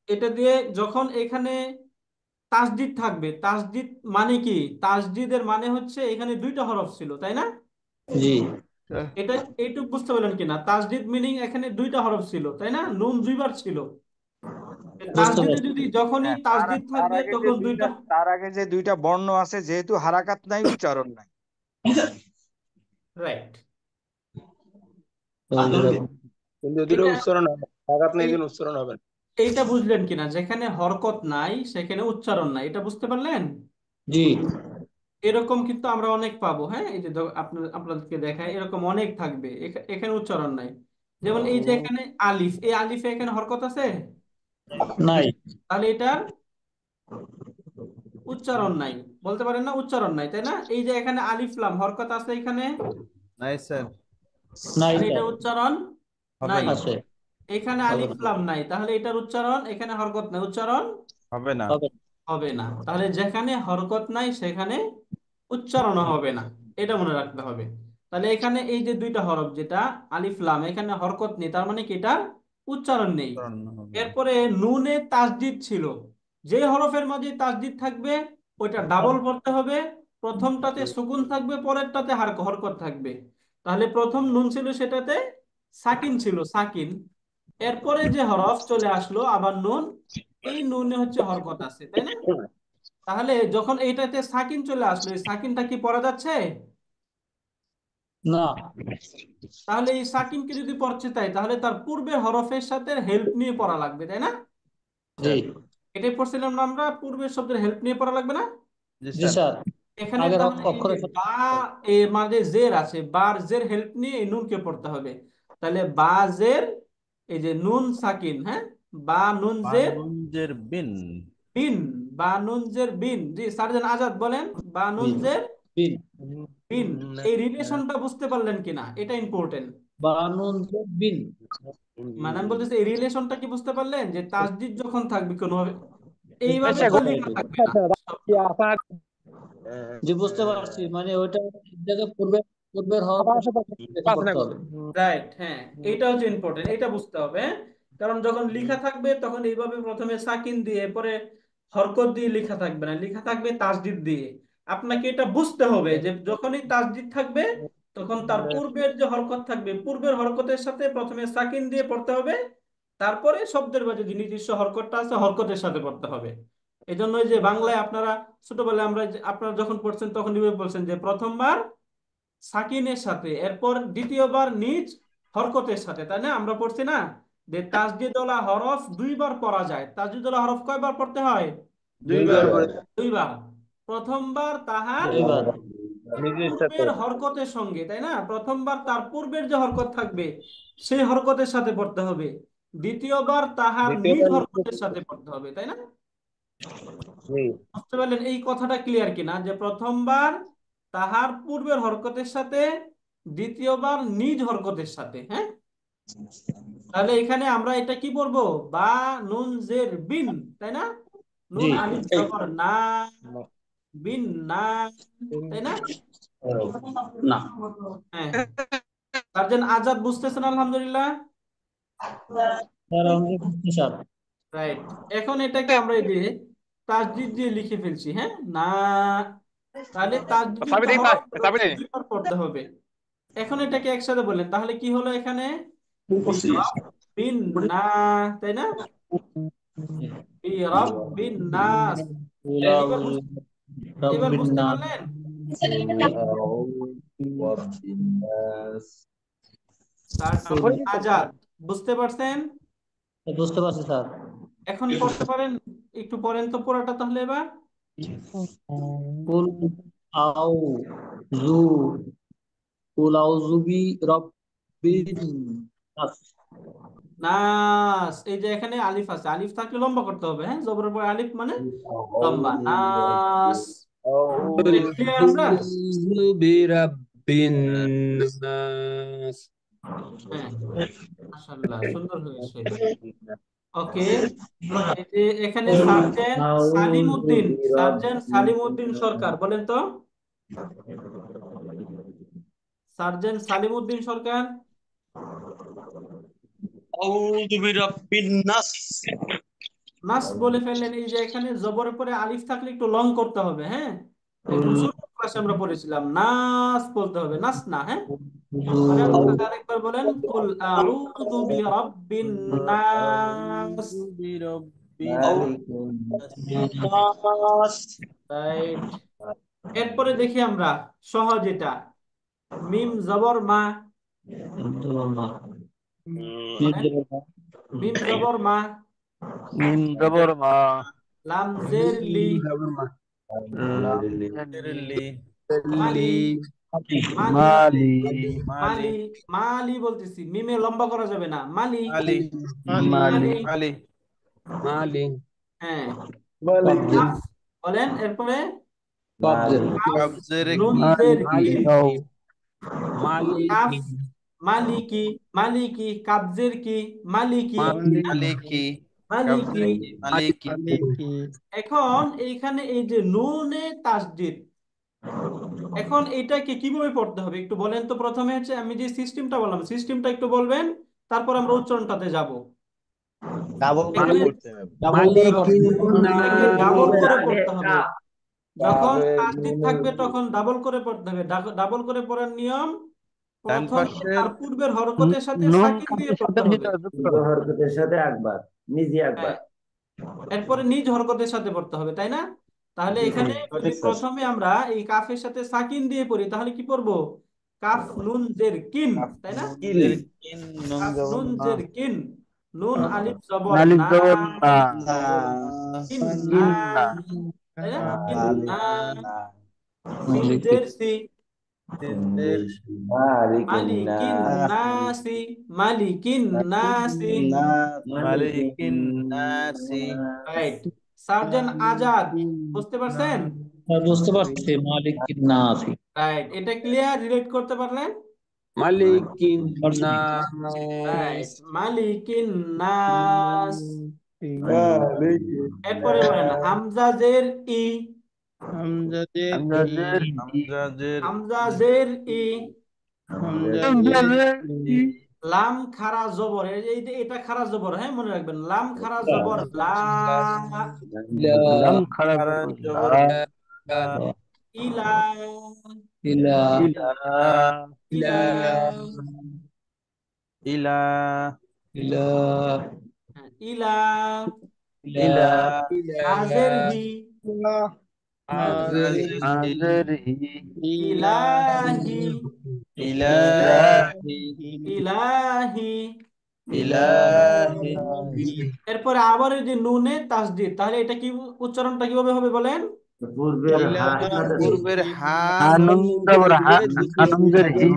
এটা দিয়ে যখন এখানে তাসদিদ থাকবে, তাসদিদ মানে কি? তাসদিদের মানে হচ্ছে এখানে দুইটা হরফ ছিল, তাই না? জি এটা এইটুকু বুঝতে পারলেন কিনা? তাসদিদ মিনিং এখানে দুইটা হরফ ছিল, তাই না? নুন দুইবার ছিল। বুঝতে তাসদিদে পারছি। যদি যখনই হ্যাঁ, তাসদিদ থাকবে তখন দুইটা। তার আগে যে দুইটা বর্ণ আছে, যেহেতু হারাকাত নাই, উচ্চারণ নাই। রাইট। কিন্তু দুটো এটা উচ্চারণ হবে, আঘাত নেই, এই দিন উচ্চারণ হবে না। এইটা বুঝলেন কিনা? যেখানে হরকত নাই সেখানে উচ্চারণ নাই, এটা বুঝতে পারলেন? জি এরকম কিন্তু আমরা অনেক পাবো। হ্যাঁ, এই যে আপনাদেরকে দেখায় এরকম অনেক থাকবে, এখানে উচ্চারণ নাই। যেমন এই যে এখানে আলিফ, এই আলিফে এখানে হরকত আছে, নাই। তাহলে এটার উচ্চারণ নাই। বলতে পারেন না উচ্চারণ নাই, তাই না? এই যে এখানে আলিফ লাম হরকত আছে এখানে, নাই স্যার, নাই তাহলে স্যার, এটা উচ্চারণ হবে নাই। না, আছে, এখানে হবে আলিফ না, লাম নাই, তাহলে এটার উচ্চারণ, এখানে হরকত নাই, উচ্চারণ হবে না। হবে না। হবে না। তাহলে যেখানে হরকত নাই সেখানে উচ্চারণ হবে না, এটা মনে রাখতে হবে। তাহলে এখানে এই যে দুইটা হরফ যেটা আলিফ লাম, এখানে হরকত নেই, তার মানে কি এটার উচ্চারণ নেই। উচ্চারণ হবে না। এরপরে নুনে তাসদিদ ছিল, যে হরফের মাঝে তাসদিদ থাকবে ওইটা ডাবল পড়তে হবে। প্রথমটাতে সুকুন থাকবে, পরেরটাতে হরকত থাকবে। তাহলে প্রথম নুন ছিল সেটাতে সাকিন ছিল, সাকিন। এরপরে যে হরফ চলে আসলো আবার নুন, এই নুনে হচ্ছে হরকত আছে, তাই না? তাহলে যখন এইটাতে সাকিন চলে আসলো, এই সাকিনটা কি পড়া যাচ্ছে? না। তাহলে এই সাকিনকে যদি পড়তে চাই তাহলে তার পূর্বের হরফের সাথে হেল্প নিয়ে পড়া লাগবে, তাই না? জি এটাই পড়ছিলাম না আমরা, পূর্বের শব্দের হেল্প নিয়ে পড়া লাগবে না? জি জি স্যার। স্যার, এখানে আগের তাহলে এই যে অক্ষরের সাথে। বা, এর মাঝে জের আছে, বার জের হেল্প নিয়ে এই নুনকে পড়তে হবে। তাহলে বা জের, এই যে নুন সাকিন, হ্যাঁ, বা নুন জের বানুনজের বিন। বিন, বা নুন জের বিন। জি সার্জন আজাদ বলেন, বা নুন বিন জের বিন বিন। এই রিলেশনটা বুঝতে পারলেন কিনা, এটা ইম্পর্টেন্ট। বানুন বিন। মানে আমি বলতেছি এই রিলেশনটা কি বুঝতে পারলেন, যে তাসদিদ যখন থাকবে কোনো এইভাবে আচ্ছা, তো লেখা থাকবে না শব্দ। আপনার জি বুঝতে পারছি, মানে ওইটা এক জায়গায় পূর্বের হরফের সাথে লেখা পড়তে হবে। রাইট, হ্যাঁ, এইটা হচ্ছে ইম্পর্টেন্ট, এটা বুঝতে হবে। কারণ যখন লেখা থাকবে তখন এইভাবে প্রথমে সাকিন দিয়ে পরে হরকত দিয়ে লেখা থাকবে না, লেখা থাকবে তাসদিদ দিয়ে। আপনাকে এটা বুঝতে হবে যে যখনই তাসদিদ থাকবে তখন তার পূর্বের যে হরকত থাকবে, পূর্বের হরকতের সাথে প্রথমে সাকিন দিয়ে পড়তে হবে, তারপরে শব্দের মাঝে যে নিজস্ব হরকতটা আছে হরকতের সাথে পড়তে হবে। এই জন্যই যে বাংলায় আপনারা ছোটবেলায় আপনারা যখন পড়ছেন তখন এভাবে বলছেন যে প্রথমবার সাকিনের সাথে, এরপর দ্বিতীয়বার নিজ হরকতের সাথে, তাই না? আমরা পড়ছি না যে তাসদীদওয়ালা হরফ দুইবার পড়া যায়। তাসদীদওয়ালা হরফ কয়বার পড়তে হয়? দুইবার করে দুইবার। প্রথমবার তাহার এবার নিজের সাথে। পূর্বের হরকতের সঙ্গে, তাই না? প্রথমবার তার পূর্বের যে হরকত থাকবে সেই হরকতের সাথে পড়তে হবে, দ্বিতীয়বার তাহার নিজ দ্বিতীয়বার হরকতের সাথে পড়তে হবে, তাই না? জি বুঝতে পারলেন এই কথাটা ক্লিয়ার কিনা, যে প্রথমবার তাহার পূর্বের হরকতের সাথে, দ্বিতীয়বার নিজ হরকতের সাথে। হ্যাঁ, তাহলে এখানে আমরা এটা কি বলবো? বা নুন জের বিন, তাই না? জি নুন আলিফ এই জবর না, বিন না, তাই না? না হ্যাঁ, সার্জেন আজাদ বুঝতেছেন? আলহামদুলিল্লাহ। স্যার, আমাদের বুঝতে স্যার। রাইট। এখন এটাকে আমরা এই যে তাসদিদ দিয়ে লিখে ফেলছি, হ্যাঁ না? তাহলে তাসদিদ হরফ দুইবার পড়তে হবে। এখন এটাকে একসাথে বললেন তাহলে কি হলো এখানে? বিন না, তাই না? বিন নাস। এবার এবার রব্বিন বুঝতে নাস। পারলেন? আজাদ বুঝতে পারছেন? বুঝতে পারছি স্যার। এখন পড়তে পারেন? একটু পড়েন তো পুরোটা তাহলে এবার। কুল আউ জু কুল আউযু বি রব্বিন নাস। নাস, এই যে এখানে আলিফ আছে, আলিফ থাকলে লম্বা করতে হবে, হ্যাঁ, জবরের পরে আলিফ মানে লম্বা। নাস। ক্লিয়ার আমরা? আউযু বিরাব্বিন নাস। হ্যাঁ, মাশাআল্লাহ, সুন্দর হয়েছে। ওকে, এই যে এখানে সার্জেন সালিম আউযু উদ্দিন, সার্জেন বিরাব্বিন সালিম উদ্দিন সরকার বলেন তো, সার্জেন সালিম উদ্দিন সরকার। আউযু বিরাব্বিন নাস। নাস বলে ফেললেন। এই যে এখানে জবরের পরে আলিফ থাকলে একটু লং করতে হবে, হ্যাঁ, একদম ছোট ক্লাসে আমরা পড়েছিলাম নাস বলতে হবে, নাস না, হ্যাঁ। মানে আরেকবার বলেন, কুল আউযু বিরাব্বিন নাস। রাইট। এরপরে দেখি আমরা সহজ এটা, মিম জবর মা, মিম জবর মা, মিম জবর মা, লাম জের লি, মালি, মালি, মালি, মালি বলতেছি, মিমে লম্বা করা যাবে না, মালি, মালি, মালি হ্যাঁ। মালিক কাফ বলেন, এরপরে কাবজের নুন জের কি, কাফ, মালিকি মালিকি, মালিকি, কাবজের কি, মালিকি, মালিকি মালিকি। মালিকি এখন এইখানে এই যে নুনে তাসদিদ, এখন এটাকে কিভাবে পড়তে হবে একটু বলেন তো। প্রথমে হচ্ছে আমি যে সিস্টেমটা বললাম, সিস্টেমটা একটু বলবেন, তারপর আমরা উচ্চারণটাতে যাব। ডাবল করে এখানে পড়তে হবে। এটাকে ডাবল করে পড়তে হবে, যখন কাবে তাসদিদ থাকবে তখন ডাবল করে পড়তে হবে। ডাবল করে পড়ার নিয়ম, ডান প্রথমে পাশের তার পূর্বের হরকতের সাথে নুন সাকিন দিয়ে পড়তে সাথে হবে, ভিতরে যুক্ত হবে। হরকতের সাথে একবার, নিজে একবার। হ্যাঁ, এরপরে নিজ হরকতের সাথে পড়তে হবে, তাই না? তাহলে এখানে যদি সঠিক স্যার। প্রথমে আমরা এই কাফের সাথে সাকিন দিয়ে পড়ি, তাহলে কি পড়বো? কাফ নুন জের কিন, তাই না? কিল কাফ নুন জের কিন, নুন আলিফ জবর আলিফ না, জবর না, না কিন না, কিন্না, তাই না? কিন মালিক না, না সিন জের সি, মালিকিন মালিকিন নাসি, মালিকিন নাসি। মালিকিন নাসি রাইট। সার্জন আজাদ, বুঝতে পারছেন? বুঝতে পারছি, মালিক নাস। রাইট, এটা ক্লিয়ার, রিলেট করতে পারলেন? মালিকিন রাইট, মালিকিন নাস। এরপরে বলেন হামজা জের ই, আমজাদের আমজাদের হামজা জের ই, আমজাদের ই, লাম খারা জবর, এই যে এটা খারা জবর, হ্যাঁ, মনে রাখবেন, লাম খারা জবর লা, লাম খারাপ খারাজ জবর ইলা, ইলা, ইলা, ইলা, ইলা ইলা, ইলা, ইলা, হাজের হি, হাজের হি, ইলাহি, ইলাহি ইলাহি। ইলাহি এরপরে আবার এই যে নুনে তাসদিদ, তাহলে এটা কি উচ্চারণটা কিভাবে হবে বলেন? পূর্বের হার সাথে পূর্বের হা আনুন জবর হা, আনুনদের হি,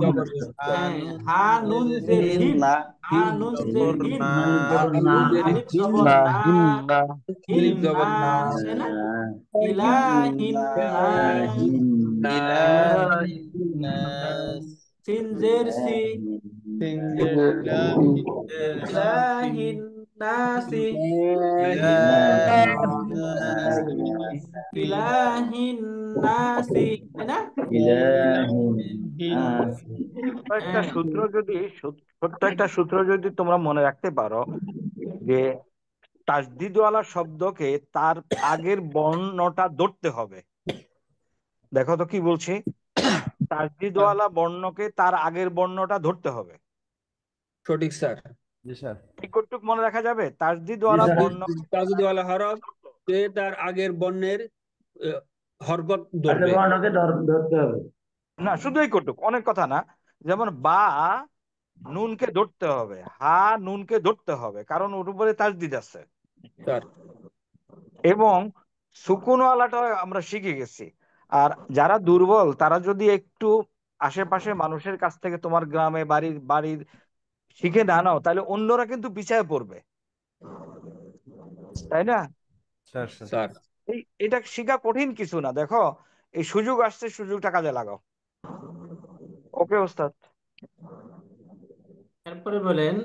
হ্যাঁ, হা নুন জের হিন, না হা নুন জের হিন, না, নুন আলিফ জবর না, না, হিন্না, হিন না, তাই না? ইলাহিন নাস, ইলাহিন্নাস সিন জের সি, ইলাহিন নাসি, ইলাহিন নাসি, তাই না? একটা সূত্র যদি ছোট্ট একটা সূত্র যদি তোমরা মনে রাখতে পারো, যে তাসদিদওয়ালা শব্দকে তার আগের বর্ণটা ধরতে হবে। দেখো তো কি বলছি, তাসদিদওয়ালা বর্ণকে তার আগের বর্ণটা ধরতে হবে। সঠিক স্যার। জি স্যার ঠিক কতটুকু মনে রাখা যাবে? তাসদিদওয়ালা বর্ণ তাজদিওয়ালা হরফ সে তার আগের বর্ণের হরকত ধরবে। বর্ণকে ধরতে হবে। না, শুধু এই কটুক, অনেক কথা না। যেমন বা নুনকে ধরতে হবে, হা নুনকে ধরতে হবে, কারণ ওর উপরে তাসদিদ আছে। স্যার এবং সুকুনওয়ালাটা আমরা শিখে গেছি। আর যারা দুর্বল তারা যদি একটু আশেপাশে মানুষের কাছ থেকে, তোমার গ্রামে বাড়ির শিখে না নাও, তাহলে অন্যরা কিন্তু পিছায় পড়বে, তাই না? স্যার এটা শেখা কঠিন কিছু না। দেখো, এই সুযোগ আসছে, সুযোগটা কাজে লাগাও। ওকে ওস্তাদ। এরপরে বলেন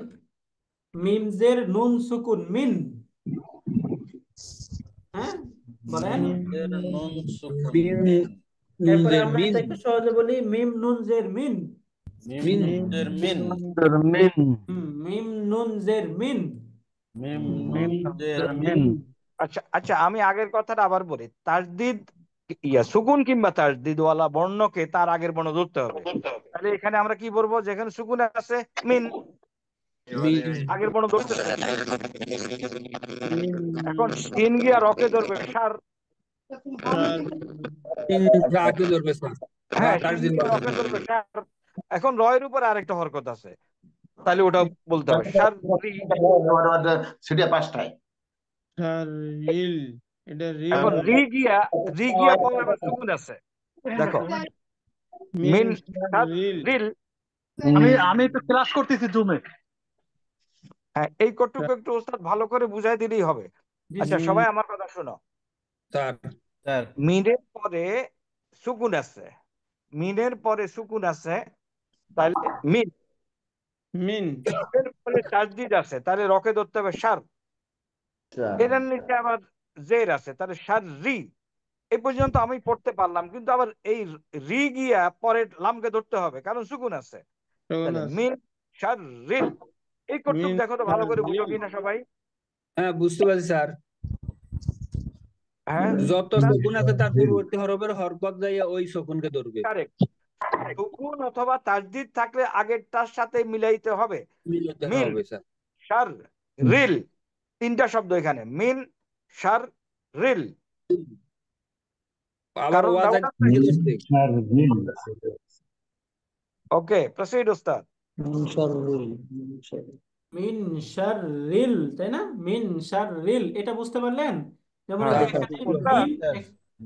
মিমজের নুন সুকুন মিন, হ্যাঁ বলেন। নুন সুকুন এরপরে আমরা এটা একটু সহজে বলি, মিম নুন জের মিন, মিম জের মিন মিম নুন জের মিন, মিম নুন জের মিন, আচ্ছা আচ্ছা, আমি আগের কথাটা আবার বলি। তাসদিদ সুকুন কিংবা তাসদিদ ওয়ালা বর্ণকে তার আগের বর্ণ ধরতে হবে। তাহলে এখানে আমরা কি বলবো? যেখানে সুকুন আছে মিন, আগের বর্ণ ধরতেছে। এখন সিন গিয়া রকে ধরবে সার। রাকে ধরবে স্যার, হ্যাঁ, তার সিন দিন গিয়া রকে ধরবে সার। এখন রয়ের উপর আরেকটা হরকত আছে, তাহলে ওটা বলতে হবে সার রি। সেটা পাঁচটায় রিল, এটা রিল এখন রি গিয়া পরে আবার সুকুন আছে। দেখো মিন সার রিল। আমি একটু ক্লাস করতেছি জুমে। হ্যাঁ, এই কটুকু একটু ওস্তাদ ভালো করে বুঝাই দিলেই হবে। আচ্ছা, সবাই আমার কথা শোনো। স্যার মিনের পরে সুকুন আছে, মিনের পরে সুকুন আছে, তাহলে মিন। মিন এর পরে তাসদিদ আছে, তাহলে রকে ধরতে হবে সার। এটার নিচে আবার জের আছে, তাহলে সার রি। এই পর্যন্ত আমি পড়তে পারলাম, কিন্তু আবার এই রি গিয়া পরে লামকে ধরতে হবে, কারণ সুকুন আছে। তাহলে মিন সার রিল। এই কটুক দেখো তো ভালো করে বুঝো কিনা সবাই। হ্যাঁ, বুঝতে পারছি স্যার। হ্যাঁ, যত শকুন আছে তার পূর্ববর্তী হরফের হরকত যাইয়া ওই শকুনকে ধরবে। কারেক্ট। সুকুন অথবা তাসদিদ থাকলে আগেরটার সাথে মিলাইতে হবে। মিলাতে মিন হবে স্যার। সার রিল, তিনটা শব্দ এখানে, মিন সার রিল। আবার কারণ ওয়াজ দাউদ ওকে, প্রসিড ওস্তাদ। মিন শাররিল, তাই না? মিন শাররিল, এটা বুঝতে পারলেন? যেমন এই যে এখানে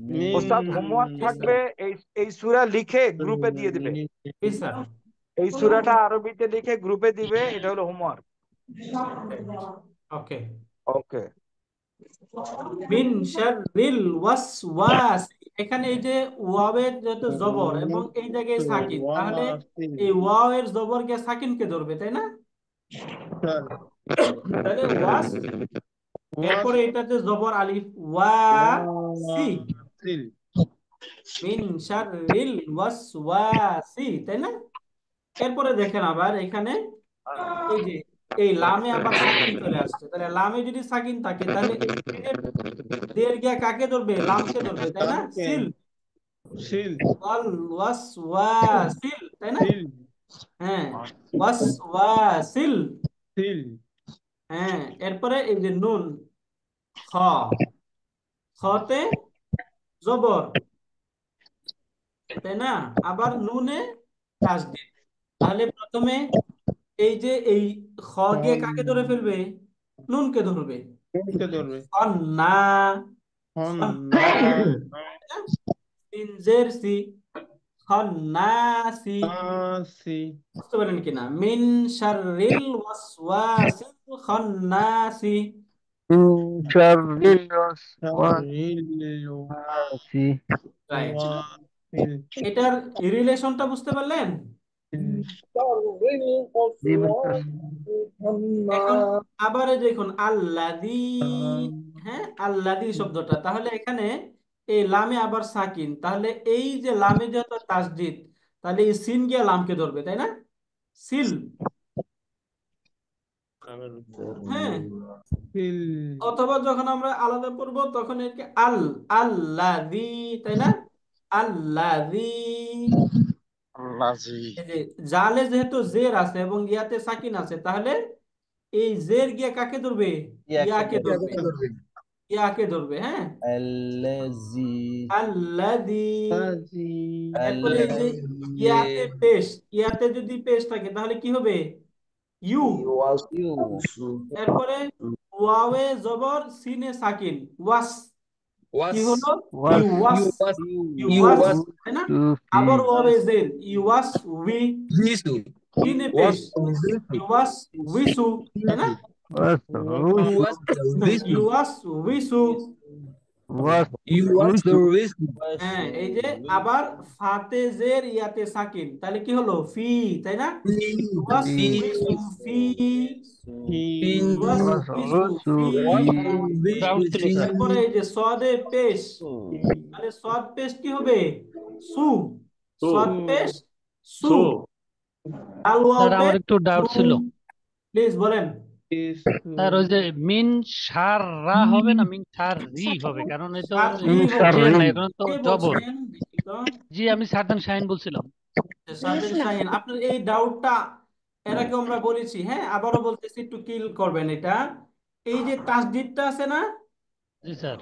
মিন, ওস্তাদ হোমওয়ার্ক থাকবে, এই সূরা লিখে গ্রুপে দিয়ে দিবে। জি স্যার। এই সূরাটা আরবিতে লিখে গ্রুপে দিবে, এটা হলো হোমওয়ার্ক। ওকে ওকে। মিন শাররিল ওয়াসওয়াস, এখানে এই যে ওয়াওয়ের যত জবর এবং এই জায়গায় সাকিন, তাহলে এই ওয়াওয়ের জবর কে সাকিন কে ধরবে, তাই না? তাহলে ওয়াস, এরপরে এটাতে জবর আলিফ ওয়াসি, মিন শাররিল ওয়াসওয়াসি, তাই না? এরপরে দেখেন আবার এখানে এই যে এই লামে আবার সাকিন চলে আসছে, তাহলে লামে যদি সাকিন থাকে তাহলে এই দের গিয়া কাকে ধরবে? লামকে ধরবে, তাই না? সিল, সিল ওয়াল ওয়াসওয়াসিল, তাই না? হ্যাঁ, ওয়াসওয়াসিল। সিল হ্যাঁ, এরপরে এই যে নুন, খ, খতে জবর, তাই না? আবার নুনে তাসদীদ। তাহলে প্রথমে এই যে এই খ গিয়ে কাকে ধরে ফেলবে? নুনকে ধরবে। ধরবে খন্না, সিন জের সি, খন্নাসি। বুঝতে পারেন কিনা? মিন শাররিল ওয়াসওয়াসিল খন্নাসি। রাইট। এটার রিলেশনটা বুঝতে পারলেন? এখন আবার এই দেখুন আল্লাযী, হ্যাঁ, আল্লাযী শব্দটা, তাহলে এখানে এই লামে আবার সাকিন, তাহলে এই যে লামে যত তাসদীদ, তাহলে এই সিন গিয়া লামকে ধরবে, তাই না? সিল। হ্যাঁ, অথবা যখন আমরা আলাদা পড়ব তখন একে আল্লাযী, তাই না? আল্লাযী। এই যে জালে যেহেতু জের আছে এবং ইয়াতে সাকিন আছে, তাহলে এই জের গিয়া কাকে ধরবে? ইয়াকে ধরবে, ইয়াকে ধরবে। হ্যাঁ, আল্লাযী, আল্লাযী। এরপরে এই যে ইয়াতে পেশ, ইয়াতে যদি পেশ থাকে তাহলে কি হবে? ইউ। এরপরে ওয়াওয়ে জবর, সিনে সাকিন, ওয়াস, কি হলো? ইউয়াস, ইউয়াস, তাই না? আবার ওয়াওয়ে জের, ইউয়াস উই, সিনে পেশ, ইউয়াস উইসু, তাই না? ইউয়াস উইসু। হ্যাঁ, এই যে আবার ফাতে জের ইয়াতে সাকিন, তাহলে কি হলো? ফি, তাই না? ইউয়াস উইসু ফি, ইউয়াস উইসু ফি। তারপরে এই যে সদে পেশ, তাহলে সদ পেশ কি হবে? সু, সদ পেশ সু। আল ওয়াও স্যার আমার একটু ডাউট ছিল। প্লিজ বলেন। স্যার ওই যে মিন সার রা হবে না, মিন সার রি হবে, কারণ এটা সাতরি হবে জের না, এখন তো কে জবর। বলছেন দেখি তো। জি আমি সাদ্দাম শাহিন বলছিলাম। সাদেক শাহিন, আপনার এই ডাউটটা এর আগে আমরা বলেছি, হ্যাঁ আবারও বলতেছি, একটু কিল করবেন এটা। এই যে তাসদিদটা আছে না, জি স্যার।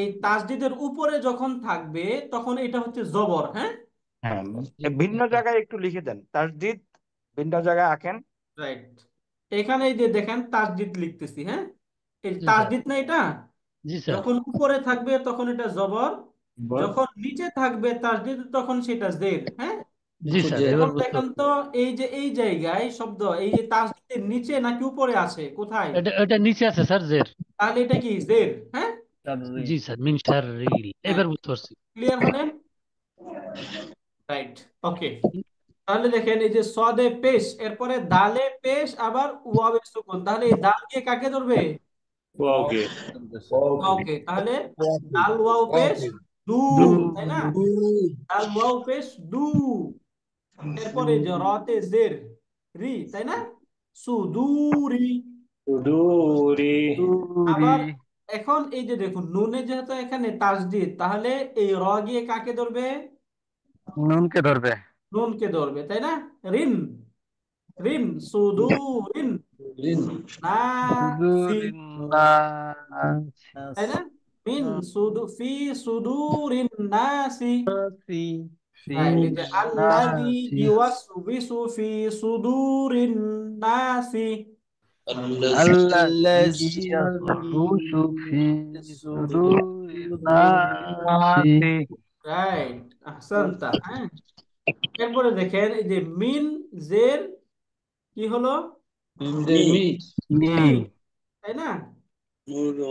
এই তাসদিদের উপরে যখন থাকবে তখন এটা হচ্ছে জবর, হ্যাঁ হ্যাঁ, ভিন্ন জায়গায় একটু লিখে দেন, তাসদিদ ভিন্ন জায়গায় আঁকেন। রাইট। এখানে এই যে দেখেন তাসদিদ লিখতেছি, হ্যাঁ এই জি স্যার। তাসদিদ না এটা, জি স্যার। যখন উপরে থাকবে তখন এটা জবর, যখন নিচে থাকবে তাসদিদ তখন সেটা জের, হ্যাঁ। জি স্যার, এখন এবার বুঝতে দেখেন তো এই যে এই জায়গায় শব্দ, এই যে তাসদিদের নিচে নাকি উপরে আছে, কোথায়? এটা এটা নিচে আছে স্যার, জের। তাহলে এটা কি জের, হ্যাঁ জি স্যার, মিন সার রিল, হ্যাঁ এবার বুঝতে পারছি। ক্লিয়ার হলেন? রাইট, ওকে। তাহলে দেখেন এই যে সদে পেশ, এরপরে দালে পেশ, আবার ওয়াবে সুকুন, তাহলে এই দাল দিয়ে কাকে ধরবে? ওকে ওকে, তাহলে দাল ওয়াও পেশ দু, তাই না? দাল ওয়াও পেশ দু, এরপরে যে রতে জের রি, তাই না? সুদুরি। দূরে আবার এখন এই যে দেখুন নুনে যেহেতু এখানে তাসদিদ, তাহলে এই র গিয়ে কাকে ধরবে? নুনকে ধরবে। নুনকে ধরবে, তাই না? রিন, রিন সুদুরিন নাসি, তাই না? মিন ফি সুদুরিন নাসি। রাইট, এই যে আল্লাযী ইউওয়াসবিসু ফি সুদুরিন নাসি। আল্লাযী ইয়াসবুসু ফি সুদুরিন নাসি। রাইট, আহসানতা। হ্যাঁ, এরপরে দেখেন এই যে মিন জের কি হলো? মি, তাই না? এই যে।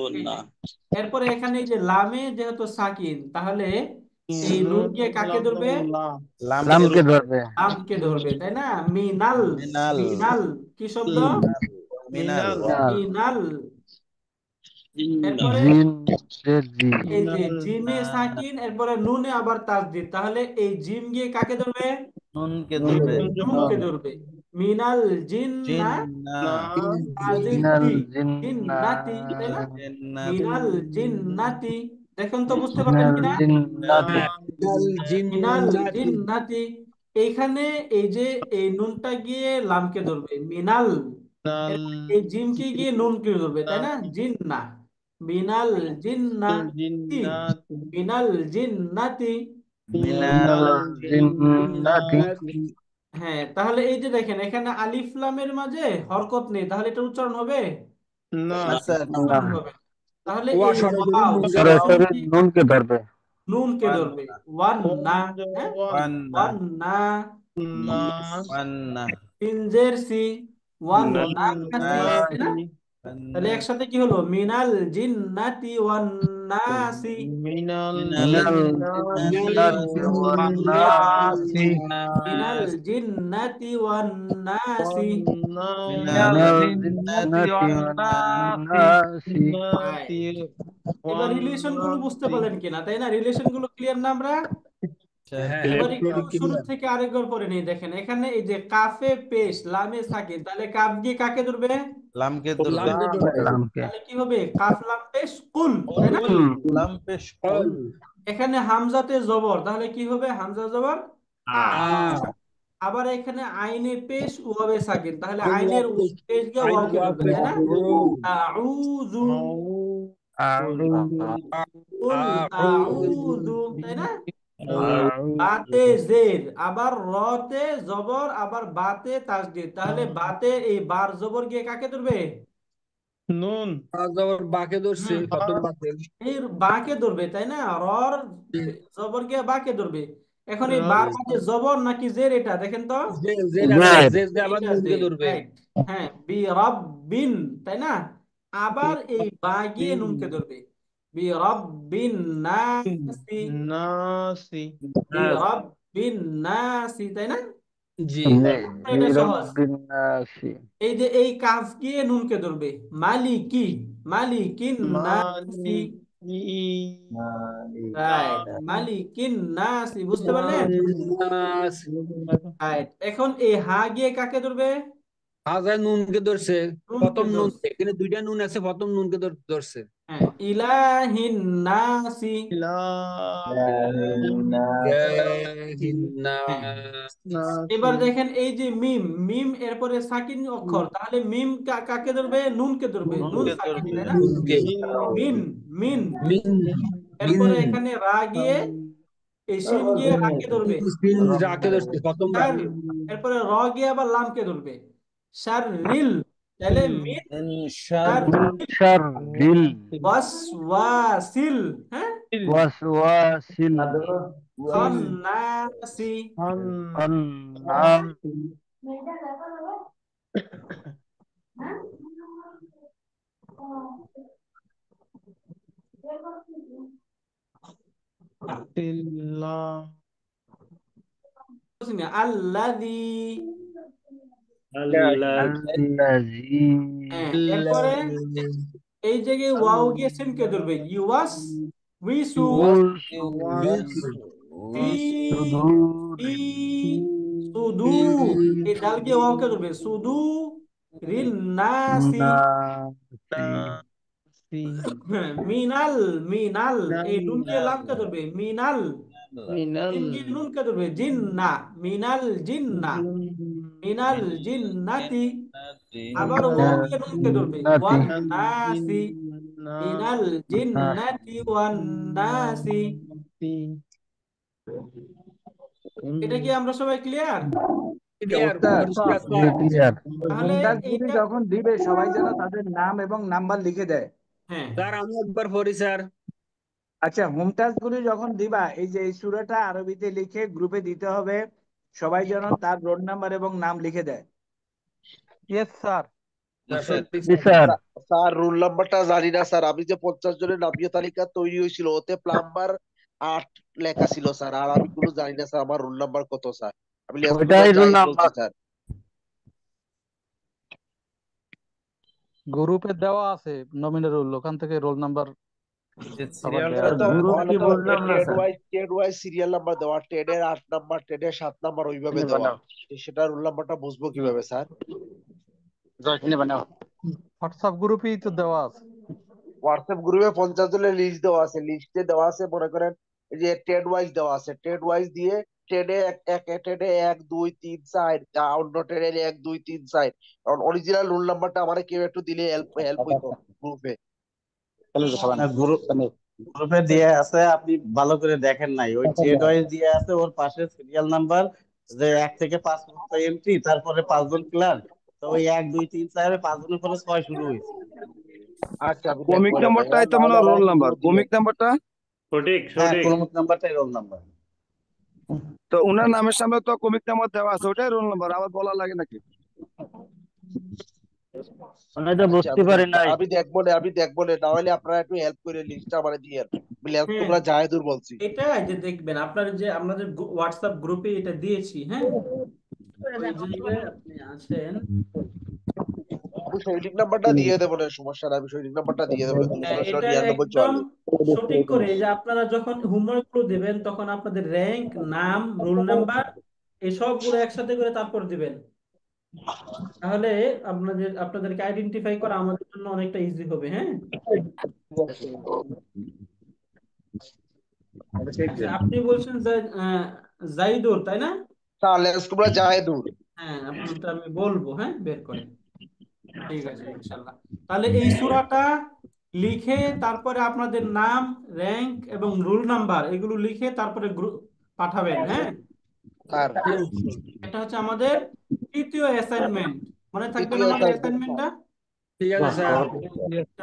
এরপরে এখানে এই যে লামে যেহেতু সাকিন, তাহলে এই নুন গিয়ে কাকে ধরবে? লামকে ধরবে। লামকে ধরবে, তাই না? মিনাল, মিনাল কি শব্দ? মিনাল মিনাল। এরপরে জিন জের জি। এই যে জিমে সাকিন, এরপরে নুনে আবার তাসদিদ, তাহলে এই জিম গিয়ে কাকে ধরবে? নুনকে ধরবে। নুনকে ধরবে। মিনাল জিন্না মিনাল জিন্নাতি, তাই না? জিন্নাত মিনাল জিন্নাতি। দেখুন তো বুঝতে পারলেন মিনাল কিনা? জিন্নাতি। মিনাল জিন্নাতি। এইখানে এই যে এই নুনটা গিয়ে লামকে ধরবে মিনাল, এরপর এই জিমকে গিয়ে নুনকে ধরবে, তাই না? জিন্না, মিনাল জিন্নাতি, মিনাল জিন্নাতি। মিনাল জিন্নাতি। হ্যাঁ, তাহলে এই যে দেখেন এখানে আলিফ লামের মাঝে হরকত নেই, তাহলে এটা উচ্চারণ হবে? না স্যার উচ্চারণ হবে। তাহলে ওয়া এই সরাসরি ওয়াও, সরাসরি নুনকে ধরবে। নুনকে ধরবে। ওয়ান্না, হ্যাঁ ওয়ান্না ওয়ান্না। ওয়ান্না তিনজের সি, ওয়ান্নাসি, তাই না? তাহলে একসাথে কি হলো? মিনাল জিন্নাতি ওয়ান্নাসি। মিনাল মিনাল জিন্নাতি ওয়ান নাসি। মিনাল জিন্নাতি ওয়ান্নাসি। মিনাল জিন্নাতি ওয়ান নাসি। এবার রিলেশন গুলো বুঝতে পারলেন কিনা, তাই না? রিলেশন গুলো ক্লিয়ার না আমরা? এবার একটু শুরু থেকে আরেকবার পরে নিয়ে দেখেন, এখানে এই যে কাফে পেশ লামে সাকিন, তাহলে কাফ দিয়ে কাকে ধরবে? লামকে ধরবে। লামকে। তাহলে কি হবে? কাফ লাম পেশ কুল, তাই না? লাম পেশ কুল। এখানে হামজাতে জবর, তাহলে কি হবে? হামজা জবর আ। আবার এখানে আইনে পেশ ওয়াবে সাকিন, তাহলে আইনের পেশ গিয়ে ওয়াওকে ধরবে, তাই না? আউযু, কুল আউযু, তাই না? বাতে জের, আবার রতে জবর, আবার বাতে তাসদীদ, তাহলে বাতে এই বার জবর গিয়ে কাকে ধরবে? নুন আবার বাকে ধরছে প্রথম বাতে এই বাকে ধরবে, তাই না? রর জবর গিয়ে বাকে ধরবে। এখন এই বার মাঝে জবর নাকি জের, এটা দেখেন তো। আবার এটা নুনকে জের, ধরবে। রাইট। হ্যাঁ, বি রাব্বিন, তাই না? আবার এই বা গিয়ে নুনকে ধরবে। বি রাব্বিন নাসি, বি রাব্বিন নাসি, তাই না? জি এটা সহজ। বিরাব্বিন নাসি। এই যে এই কাফ গিয়ে নুনকে ধরবে। মালিকি, মালিকিন নাসি, রাইট, মালিকিন নাসি। বুঝতে পারলেন? রাইট। এখন এই হা গিয়ে কাকে ধরবে? হাজার নুনকে ধরছে, নুনকে প্রথম নুন, ধরছে। এখানে দুইটা নুন আছে, প্রথম নুনকে ধরছে। হ্যাঁ, ইলাহিন নাসি। হ্যাঁ, এবার দেখেন এই যে মিম, মিম এরপরে সাকিন অক্ষর, তাহলে মিম কাকে ধরবে? নুনকে ধরবে, নুন সাকিন, তাই না? নুনকে। মিন, মিন। মিন, এরপরে মিন, এখানে রা গিয়ে, এই শিন গিয়ে রাকে ধরবে, মিন রাকে ধরছে প্রথমবার। শার। এরপরে র গিয়ে আবার লামকে ধরবে, শার রিল। তাহলে মিন শার শাররিল ওয়াসওয়াসিল, হ্যাঁ, ওয়াসওয়াসিল খান্নাসি। খান্নাস আল্লাযী। আল্লাযী হ্যাঁ, এরপরে এই জায়গায় ওয়াও গিয়ে সিনকে ধরবে, ইউয়াস উইসু ফি ফি সুদু। এই দাল গিয়ে ওয়াওকে ধরবে, সুদু রিন নাসি। হ্যাঁ, মিনাল, মিনাল এই নুন গিয়ে লামকে ধরবে, মিনাল। জিন গিয়ে নুনকে ধরবে, জিন্না, মিনাল জিন্না, মিনাল জিন্নাতি। আবার ওয়াও গিয়ে নুনকে ধরবে, ওয়ান নাসি, মিনাল জিন্নাতি ওয়ান নাসি। এটা কি আমরা সবাই ক্লিয়ার? ক্লিয়ার, পরিষ্কার স্যার। ক্লিয়ার। তাহলে মুমতাজগুলি এইটা, যখন দিবে সবাই যেন তাদের নাম এবং নাম্বার লিখে দেয়। হ্যাঁ স্যার আমি একবার পড়ি স্যার। আচ্ছা, মুমতাজগুলি যখন দিবা, এই যে এই সূরাটা আরবিতে লিখে গ্রুপে দিতে হবে, সবাই যেন তার রোল নাম্বার এবং নাম লিখে দেয়। Yes sir. জি স্যার। স্যার রোল নাম্বারটা জানি না স্যার, আমি যে 50 জনের নামীয় তালিকা তৈরি হয়েছিল ওতে প্লাম্বার 8 লেখা ছিল স্যার, আর আমি কোনো জানি না স্যার আমার রোল নাম্বার কত স্যার। আমি ওইটাই রোল জাহিদ বলছি নাম্বার। স্যার। গ্রুপে দেওয়া আছে নমিনাল রোল, ওখান থেকে রোল নাম্বার সবার দেওয়া আছে। টেড ওয়াইজ সিরিয়াল নাম্বার দেওয়া, টেড এর 8 নাম্বার, টেড এর 7 নাম্বার ওইভাবে দেওয়া। সেটা রোল নাম্বারটা বুঝবো কিভাবে স্যার? হোয়াটসঅ্যাপ গ্রুপেই তো দেওয়া আছে। হোয়াটসঅ্যাপ গ্রুপে 50 জনের লিস্ট দেওয়া আছে, লিস্টে দেওয়া আছে মনে করেন এই যে টেড ওয়াইজ দেওয়া আছে, টেড ওয়াইজ দিয়ে টেডে টেডে 1 2 3 4, অন্য টেডে 1 2 3 4। কারণ অরিজিনাল রোল নাম্বারটা আমারে কেউ একটু দিলে হেল্প হইতো গ্রুপে। গ্রুপে দিয়ে আছে, আপনি ভালো করে দেখেন নাই। ওই ট্রেড ওয়াইজ দিয়ে আছে, ওর পাশে সিরিয়াল নাম্বার যে 1 থেকে 5 পর্যন্ত এন্ট্রি, তারপরে 5 জন ক্লার্ক। তো ওই 1 2 3 4 5 জনের পরে 6 শুরু হয়েছে। আচ্ছা, ক্রমিক নাম্বারটাই তো মনে হয় রোল নাম্বার, ক্রমিক নাম্বারটা। সঠিক হ্যাঁ, সঠিক। ক্রমিক নাম্বারটাই রোল নাম্বার। তো উনার নামের সামনে তো ক্রমিক নাম্বার দেওয়া আছে, ওটাই রোল নাম্বার, আবার বলা লাগে নাকি? বুঝতে পারি নাই। আমি দেখবো না হলে আপনারা একটু হেল্প করে লিস্টটা আমারে দিয়েন। তোমরা জাহেদুর বলছি। এটা যে দেখবেন আপনার যে আমাদের হোয়াটসঅ্যাপ গ্রুপে এটা দিয়েছি, হ্যাঁ, ওই জায়গায় আপনি আছেন। আমি সৈনিক নাম্বারটা দিয়ে দেবো না, সমস্যা নাই, আমি সৈনিক নাম্বারটা দিয়ে দেবো। এটা একদম সঠিক করে যে আপনারা যখন হোমওয়ার্ক গুলো দেবেন তখন আপনাদের র্যাঙ্ক, নাম, রোল নাম্বার এই সবগুলো একসাথে করে তারপর দিবেন। তাহলে আপনাদেরকে আইডেন্টিফাই করা আমাদের জন্য অনেকটা ইজি হবে। হ্যাঁ, আচ্ছা, আপনি বলছেন জাইদুর, তাই না? তাহলে তোমরা জাহেদুর। হ্যাঁ, আপনারটা আমি বলবো, হ্যাঁ, বের করে। ঠিক আছে ইনশাল্লাহ। তাহলে এই সূরাটা লিখে তারপরে আপনাদের নাম, র্যাঙ্ক এবং রোল নাম্বার এগুলো লিখে তারপরে পাঠাবেন। হ্যাঁ, এটা হচ্ছে আমাদের তৃতীয় অ্যাসাইনমেন্ট। মনে থাকবে না আমাদের অ্যাসাইনমেন্টটা? ঠিক আছে স্যার।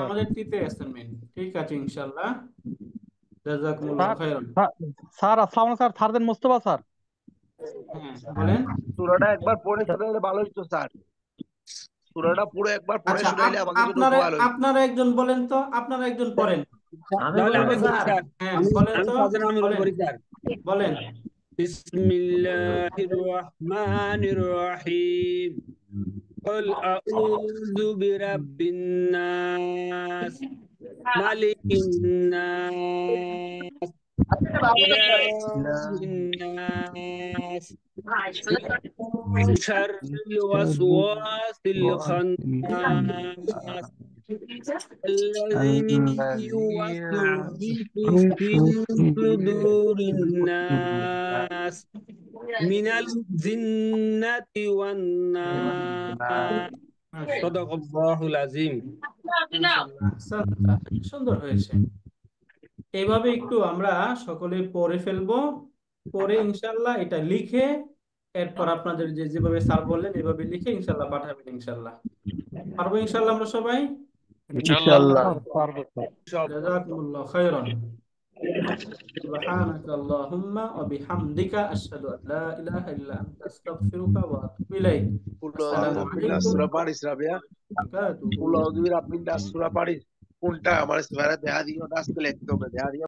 আমাদের তৃতীয় অ্যাসাইনমেন্ট। ঠিক আছে ইনশাল্লাহ। জাযাকুমুল্লাহ খাইরান। স্যার আসসালামু আলাইকুম স্যার, থার্দেন মোস্তফা স্যার। হ্যাঁ, বলেন। সূরাটা একবার পড়ে শোনাইলে ভালো হতো স্যার। সূরাটা পুরো একবার পড়ে আচ্ছা, শোনাইলে আমাদের জন্য ভালো হতো। আপনারা একজন বলেন তো, আপনারা একজন পড়েন। তাহলে আমি বলি স্যার। হ্যাঁ, বলেন তো, আমি বলি স্যার। বলেন। বিসমিল্লাহির রহমানির রহিম। قل أعوذ برب الناس ملك الناس الناس من شر الوسواس الخناس الذي يوسوس في صدور الناس من الجنة والناس صدق الله العظيم সুন্দর হয়েছে। এইভাবে একটু আমরা সকলে পড়ে ফেলবো, পরে ইনশাল্লাহ এটা লিখে এরপর আপনাদের যেভাবে স্যার বললেন এভাবে লিখে ইনশাল্লাহ পাঠাবেন। ইনশাল্লাহ পারবো ইনশাল্লাহ আমরা সবাই। ইনশাআল্লাহ। জাযাকুমুল্লাহু খাইরান। সুবহানাকা আল্লাহুম্মা ওয়া বিহামদিকা আশহাদু আল লা ইলাহা ইল্লা আনতা আস্তাগফিরুকা ওয়া আতুবু ইলাইক। আসসালামু আলাইকুম সুরা পারিস রাবিয়া ওয়া আপনি সুরা পারিস কোনটা আমার দেয়া দিও না আজকে লিখতে হবে দেয়া দিও